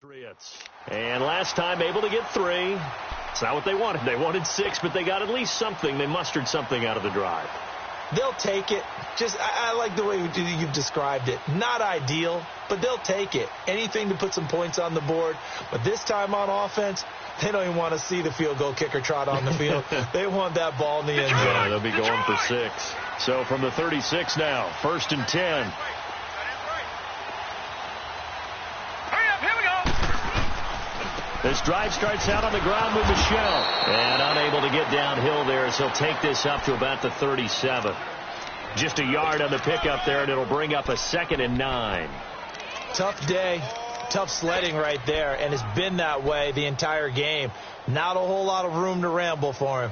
And last time able to get 3. It's not what they wanted. They wanted 6, but they got at least something. They mustered something out of the drive. They'll take it. I like the way you've described it. Not ideal, but they'll take it. Anything to put some points on the board. But this time on offense, they don't even want to see the field goal kicker trot on the field. They want that ball in the end zone. Yeah, they'll be going for 6. So from the 36 now, 1st and 10. This drive starts out on the ground with Michelle. And unable to get downhill there as he'll take this up to about the 37. Just a yard on the pickup there, and it'll bring up a 2nd and 9. Tough day, tough sledding right there, and it's been that way the entire game. Not a whole lot of room to ramble for him.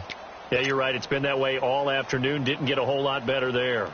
Yeah, you're right. It's been that way all afternoon. Didn't get a whole lot better there.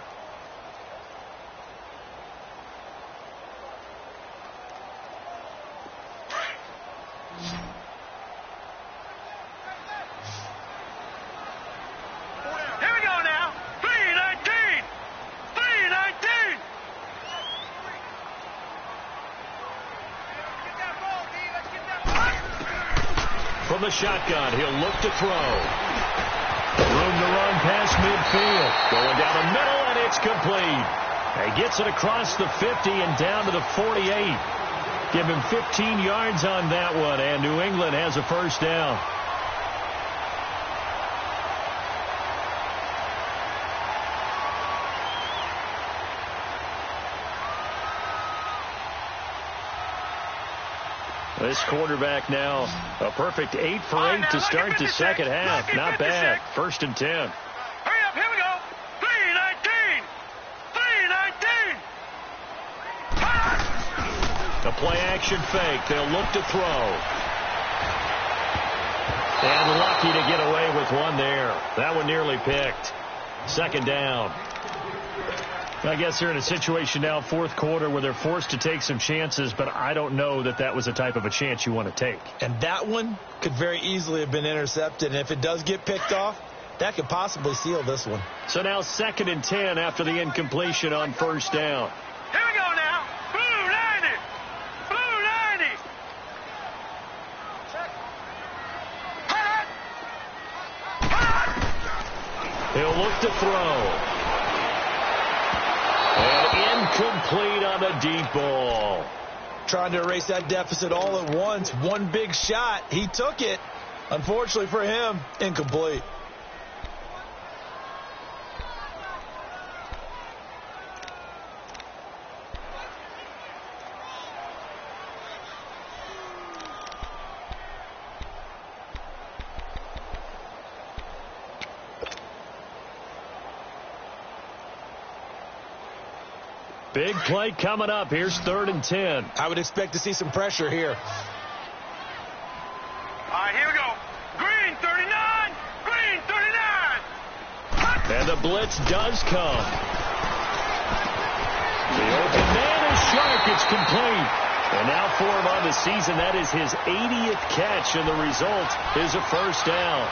From the shotgun, he'll look to throw. Room to run past midfield. Going down the middle, and it's complete. He gets it across the 50 and down to the 48. Give him 15 yards on that one, and New England has a first down. This quarterback now, a perfect 8 for 8 to start the second half. Not bad. 1st and 10. Hurry up, here we go. 3-19. 3-19. A play action fake. They'll look to throw. And lucky to get away with one there. That one nearly picked. 2nd down. I guess they're in a situation now, 4th quarter, where they're forced to take some chances, but I don't know that that was the type of a chance you want to take. And that one could very easily have been intercepted, and if it does get picked off, that could possibly seal this one. So now 2nd and 10 after the incompletion on 1st down. Here we go now. Blue 90. Blue 90. He'll look to throw. And incomplete on a deep ball. Trying to erase that deficit all at once. One big shot. He took it. Unfortunately for him, incomplete. Big play coming up. Here's 3rd and 10. I would expect to see some pressure here. All right, here we go. Green 39. Green 39. And the blitz does come. The open man is sharp. It's complete. And now for him on the season, that is his 80th catch, and the result is a first down.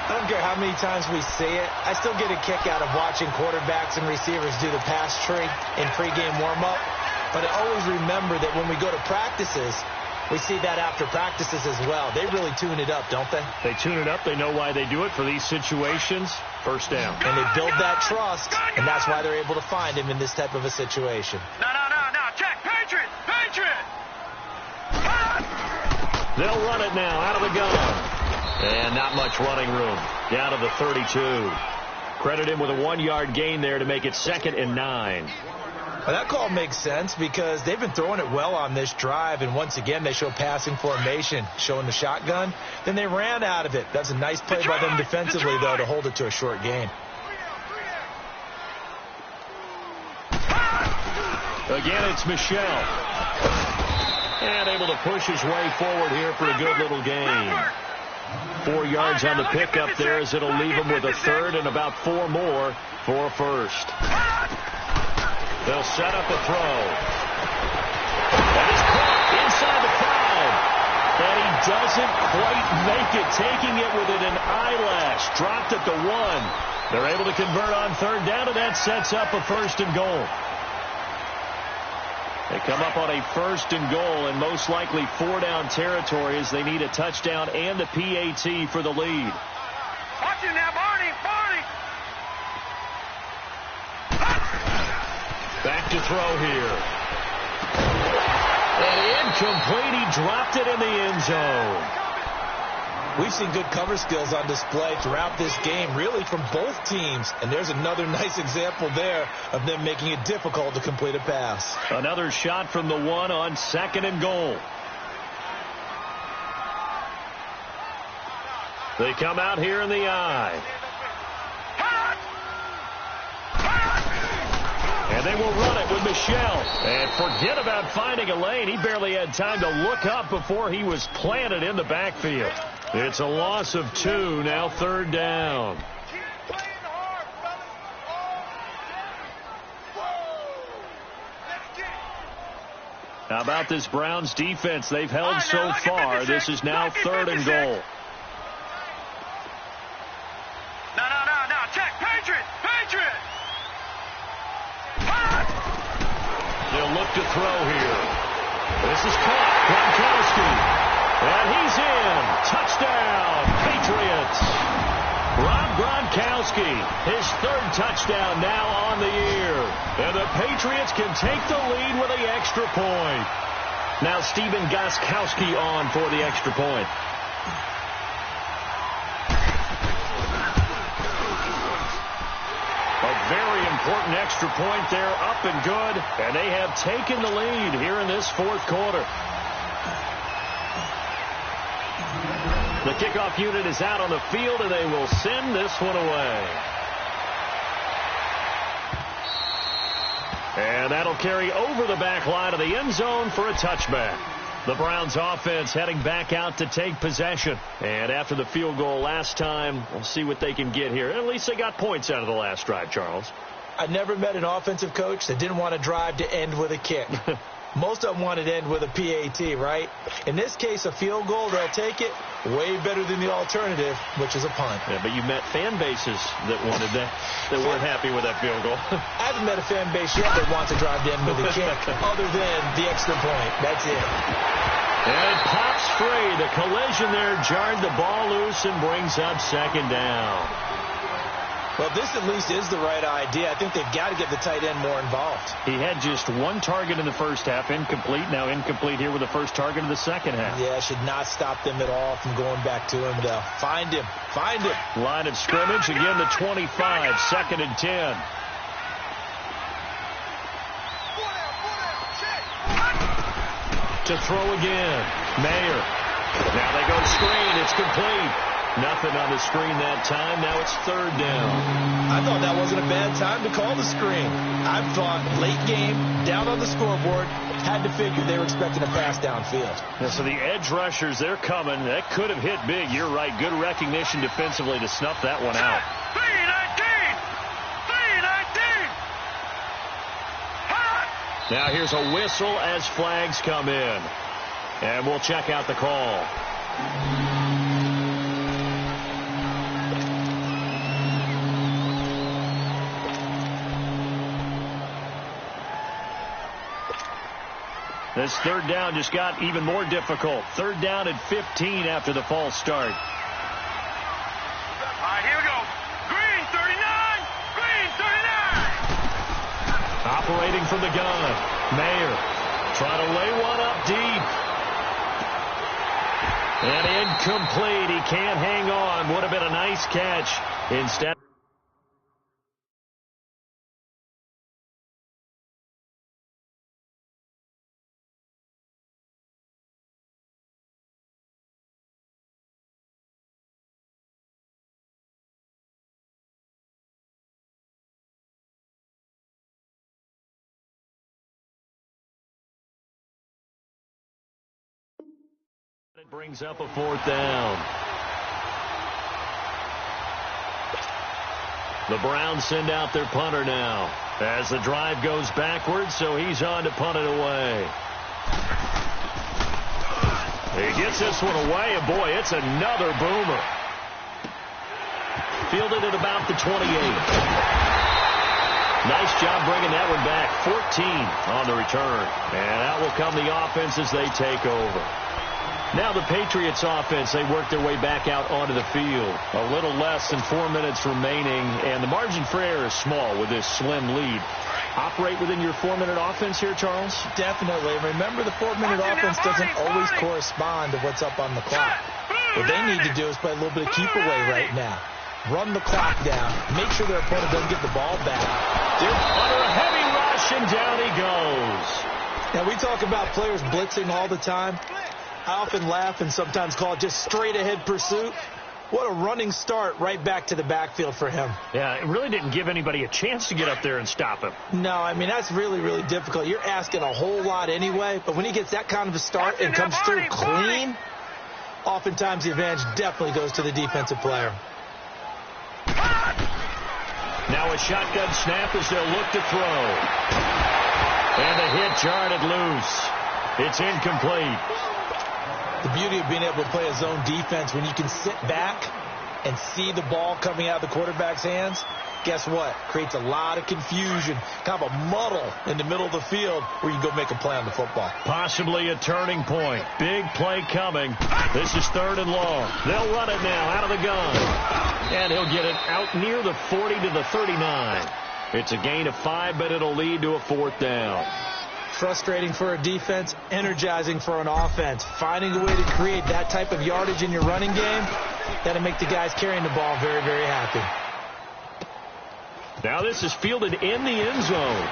I don't care how many times we see it. I still get a kick out of watching quarterbacks and receivers do the pass tree in pregame warm-up. But I always remember that when we go to practices, we see that after practices as well. They really tune it up, don't they? They tune it up. They know why they do it for these situations. First down. And they build that trust, and that's why they're able to find him in this type of a situation. No. Check. Patriot. They'll run it now out of the gun. And not much running room. Down to the 32. Credit him with a 1-yard gain there to make it 2nd and 9. Well, that call makes sense because they've been throwing it well on this drive, and once again they show passing formation, showing the shotgun. Then they ran out of it. That's a nice play by them defensively, though, to hold it to a short gain. Again, it's Michelle. And able to push his way forward here for a good little gain. 4 yards on the pickup there as it'll leave him with a 3rd and about 4 more for a first. They'll set up a throw. And he's caught inside the 5. And he doesn't quite make it, taking it within an eyelash. Dropped at the 1. They're able to convert on 3rd down, and that sets up a 1st and goal. They come up on a 1st and goal and most likely 4-down territory as they need a touchdown and the PAT for the lead. Watch him now, Barney! Barney! Back to throw here. And incomplete. He dropped it in the end zone. We've seen good cover skills on display throughout this game, really from both teams. And there's another nice example there of them making it difficult to complete a pass. Another shot from the 1 on 2nd and goal. They come out here in the I. And they will run it with Michelle. And forget about finding a lane. He barely had time to look up before he was planted in the backfield. It's a loss of 2, now 3rd down. How about this Browns defense? They've held so far. This is now 3rd and goal. No. Check. Patriot. They'll look to throw here. This is caught. Gronkowski. And he's in. Touchdown, Patriots. Rob Gronkowski, his 3rd touchdown now on the year. And the Patriots can take the lead with the extra point. Now Stephen Gostkowski on for the extra point. A very important extra point there, up and good. And they have taken the lead here in this 4th quarter. The kickoff unit is out on the field, and they will send this one away. And that'll carry over the back line of the end zone for a touchback. The Browns offense heading back out to take possession. And after the field goal last time, we'll see what they can get here. At least they got points out of the last drive, Charles. I never met an offensive coach that didn't want to drive to end with a kick. Most of them wanted to end with a PAT, right? In this case, a field goal, they'll take it. Way better than the alternative, which is a punt. Yeah, but you met fan bases that wanted that weren't happy with that field goal. I haven't met a fan base yet that wants to drive to end with a kick other than the extra point. That's it. And it pops free. The collision there jarred the ball loose and brings up 2nd down. Well, this at least is the right idea. I think they've got to get the tight end more involved. He had just 1 target in the first half, incomplete. Now incomplete here with the first target of the second half. Yeah, should not stop them at all from going back to him, though. Find him. Line of scrimmage, again the 25, 2nd and 10. To throw again. Mayer. Now they go screen. It's complete. Nothing on the screen that time. Now it's 3rd down. I thought that wasn't a bad time to call the screen. I thought late game, down on the scoreboard, had to figure they were expecting a pass downfield. Yeah, so the edge rushers, they're coming. That could have hit big. You're right. Good recognition defensively to snuff that one out. 3-19! Now here's a whistle as flags come in. And we'll check out the call. This 3rd down just got even more difficult. 3rd down at 15 after the false start. All right, here we go. Green 39! Green 39! Operating from the gun. Mayer trying to lay one up deep. And incomplete. He can't hang on. Would have been a nice catch. Instead. It brings up a 4th down. The Browns send out their punter now as the drive goes backwards, so he's on to punt it away. He gets this one away, and boy, it's another boomer. Fielded at about the 28. Nice job bringing that one back. 14 on the return. And out will come the offense as they take over. Now the Patriots offense, they work their way back out onto the field. A little less than 4 minutes remaining, and the margin for error is small with this slim lead. Operate within your 4-minute offense here, Charles? Definitely. Remember, the 4-minute offense doesn't always correspond to what's up on the clock. What they need to do is play a little bit of keep away right now. Run the clock down. Make sure their opponent doesn't get the ball back. They're under a heavy rush, and down he goes. Now, we talk about players blitzing all the time. I often laugh and sometimes call it just straight-ahead pursuit. What a running start right back to the backfield for him. Yeah, it really didn't give anybody a chance to get up there and stop him. No, I mean, that's really, really difficult. You're asking a whole lot anyway, but when he gets that kind of a start and comes through clean, oftentimes the advantage definitely goes to the defensive player. Now a shotgun snap as they'll look to throw. And the hit jarred it loose. It's incomplete. The beauty of being able to play a zone defense when you can sit back and see the ball coming out of the quarterback's hands, guess what? Creates a lot of confusion, kind of a muddle in the middle of the field where you can go make a play on the football. Possibly a turning point. Big play coming. This is 3rd and long. They'll run it now out of the gun. And he'll get it out near the 40 to the 39. It's a gain of 5, but it'll lead to a 4th down. Frustrating for a defense, energizing for an offense. Finding a way to create that type of yardage in your running game, that'll make the guys carrying the ball very, very happy. Now this is fielded in the end zone.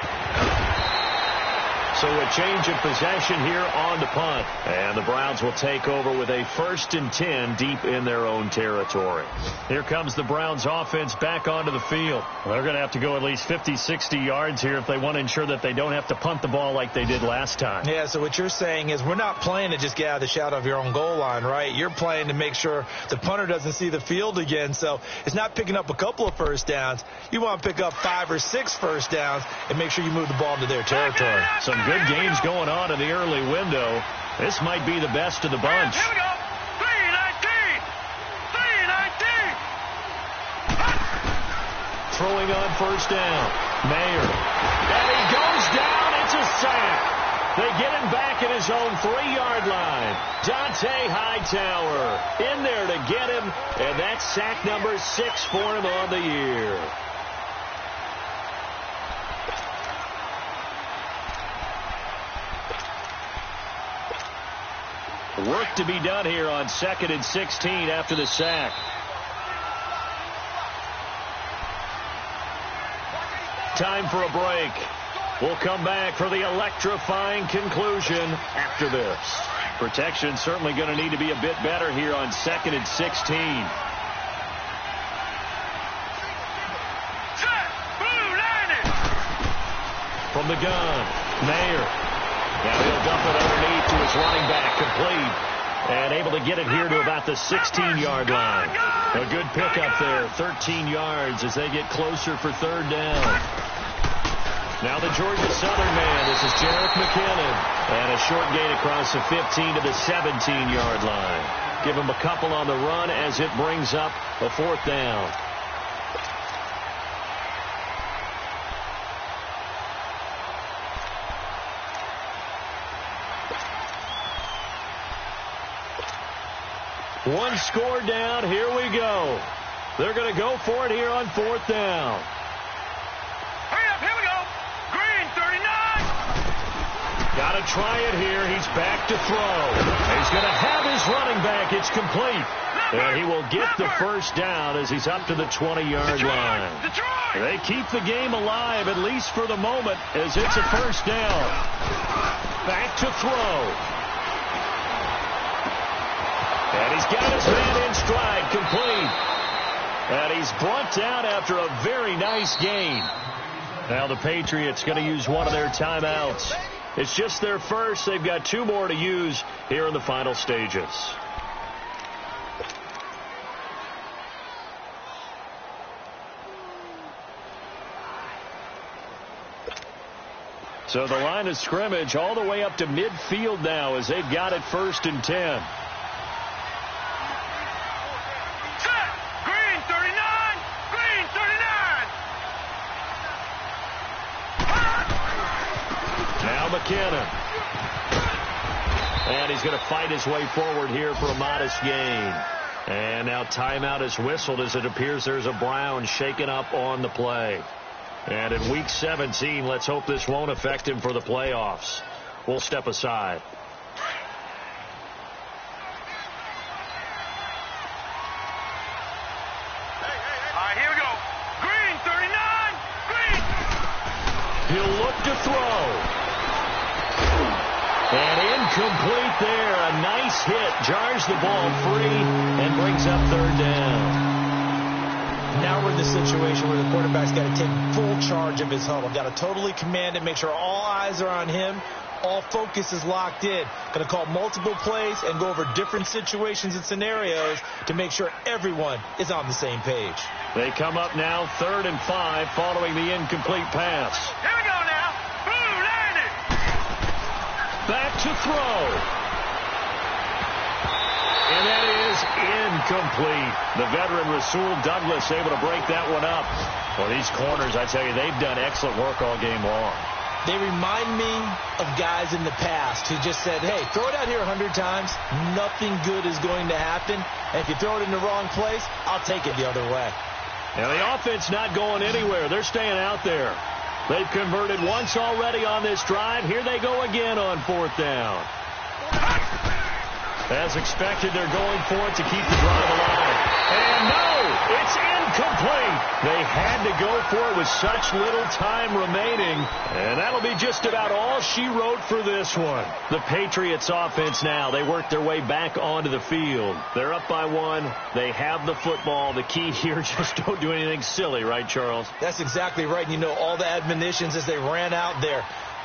So a change of possession here on the punt. And the Browns will take over with a 1st and 10 deep in their own territory. Here comes the Browns offense back onto the field. Well, they're going to have to go at least 50, 60 yards here if they want to ensure that they don't have to punt the ball like they did last time. Yeah, so what you're saying is we're not playing to just get out of the shadow of your own goal line, right? You're playing to make sure the punter doesn't see the field again. So it's not picking up a couple of first downs. You want to pick up 5 or 6 first downs and make sure you move the ball into their territory. Some good games going on in the early window. This might be the best of the bunch. Here we go. 3-19. 3-19. Throwing on 1st down. Mayer. And he goes down. It's a sack. They get him back at his own 3-yard line. Dante Hightower in there to get him. And that's sack number 6 for him on the year. Work to be done here on 2nd and 16 after the sack. Time for a break. We'll come back for the electrifying conclusion after this. Protection certainly going to need to be a bit better here on 2nd and 16. From the gun, Mayer. Now he'll dump it underneath to his running back, complete. And able to get it here to about the 16-yard line. A good pickup there, 13 yards as they get closer for 3rd down. Now the Georgia Southern man, this is Jerick McKinnon. And a short gain across the 15 to the 17-yard line. Give him a couple on the run as it brings up a 4th down. One score down. Here we go. They're going to go for it here on 4th down. Hurry up. Here we go. Green, 39. Got to try it here. He's back to throw. He's going to have his running back. It's complete. And he will get the 1st down as he's up to the 20-yard line. They keep the game alive, at least for the moment, as it's a 1st down. Back to throw. And he's got his man in stride, complete. And he's brought down after a very nice gain. Now the Patriots going to use one of their timeouts. It's just their first. They've got 2 more to use here in the final stages. So the line of scrimmage all the way up to midfield now as they've got it 1st and 10. McKinnon. And he's going to fight his way forward here for a modest gain. And now timeout is whistled as it appears there's a Brown shaken up on the play. And in Week 17, let's hope this won't affect him for the playoffs. We'll step aside. All right, here we go. Green, 39. Green. He'll look to throw. And incomplete there. A nice hit. Jars the ball free and brings up third down. Now we're in the situation where the quarterback's got to take full charge of his huddle. Got to totally command it, make sure all eyes are on him. All focus is locked in. Going to call multiple plays and go over different situations and scenarios to make sure everyone is on the same page. They come up now 3rd and 5 following the incomplete pass. Here we go now. Boom, landed. Back to throw. And that is incomplete. The veteran Rasul Douglas able to break that one up. Well, these corners, I tell you, they've done excellent work all game long. They remind me of guys in the past who just said, hey, throw it out here 100 times. Nothing good is going to happen. And if you throw it in the wrong place, I'll take it the other way. Now, the offense not going anywhere. They're staying out there. They've converted once already on this drive. Here they go again on 4th down. As expected, they're going for it to keep the drive alive. And no, it's incomplete. They had to go for it with such little time remaining. And that'll be just about all she wrote for this one. The Patriots offense now, they work their way back onto the field. They're up by 1. They have the football. The key here, just don't do anything silly, right, Charles? That's exactly right. You know, all the admonitions as they ran out there.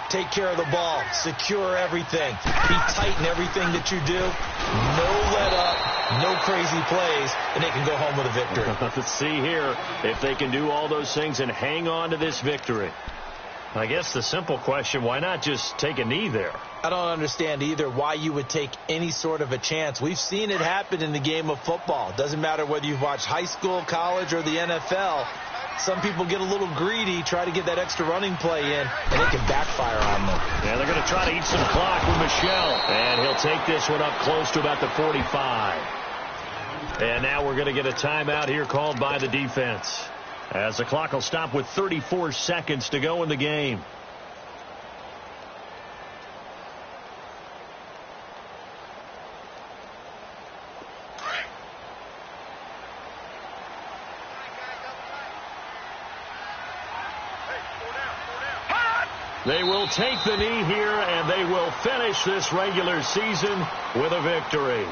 Take care of the ball. Secure everything. Be tight in everything that you do. No let up. No crazy plays. And they can go home with a victory. Let's see here if they can do all those things and hang on to this victory. I guess the simple question, why not just take a knee there? I don't understand either why you would take any sort of a chance. We've seen it happen in the game of football. It doesn't matter whether you've watched high school, college, or the NFL. Some people get a little greedy, try to get that extra running play in, and it can backfire on them. Yeah, they're going to try to eat some clock with Michelle. And he'll take this one up close to about the 45. And now we're going to get a timeout here called by the defense, as the clock will stop with 34 seconds to go in the game. They will take the knee here, and they will finish this regular season with a victory.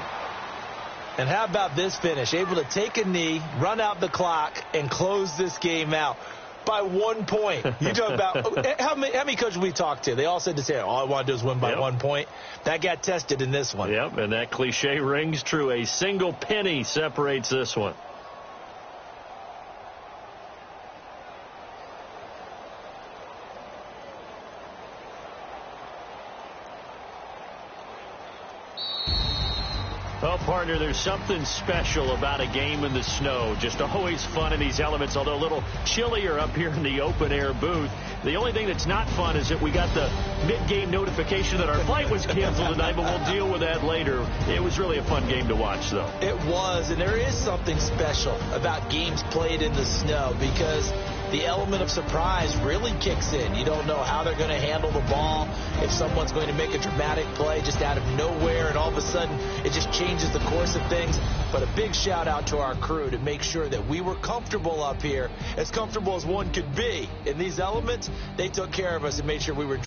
And how about this finish? Able to take a knee, run out the clock, and close this game out by 1 point. You talk about how many coaches we talked to? They all said the same. All I want to do is win by 1 point. That got tested in this one. Yep, and that cliche rings true. A single penny separates this one. Well, partner, there's something special about a game in the snow. Just always fun in these elements, although a little chillier up here in the open-air booth. The only thing that's not fun is that we got the mid-game notification that our flight was canceled tonight, but we'll deal with that later. It was really a fun game to watch, though. It was, and there is something special about games played in the snow because the element of surprise really kicks in. You don't know how they're going to handle the ball, if someone's going to make a dramatic play just out of nowhere, and all of a sudden it just changes the course of things. But a big shout out to our crew to make sure that we were comfortable up here, as comfortable as one could be. In these elements, they took care of us and made sure we were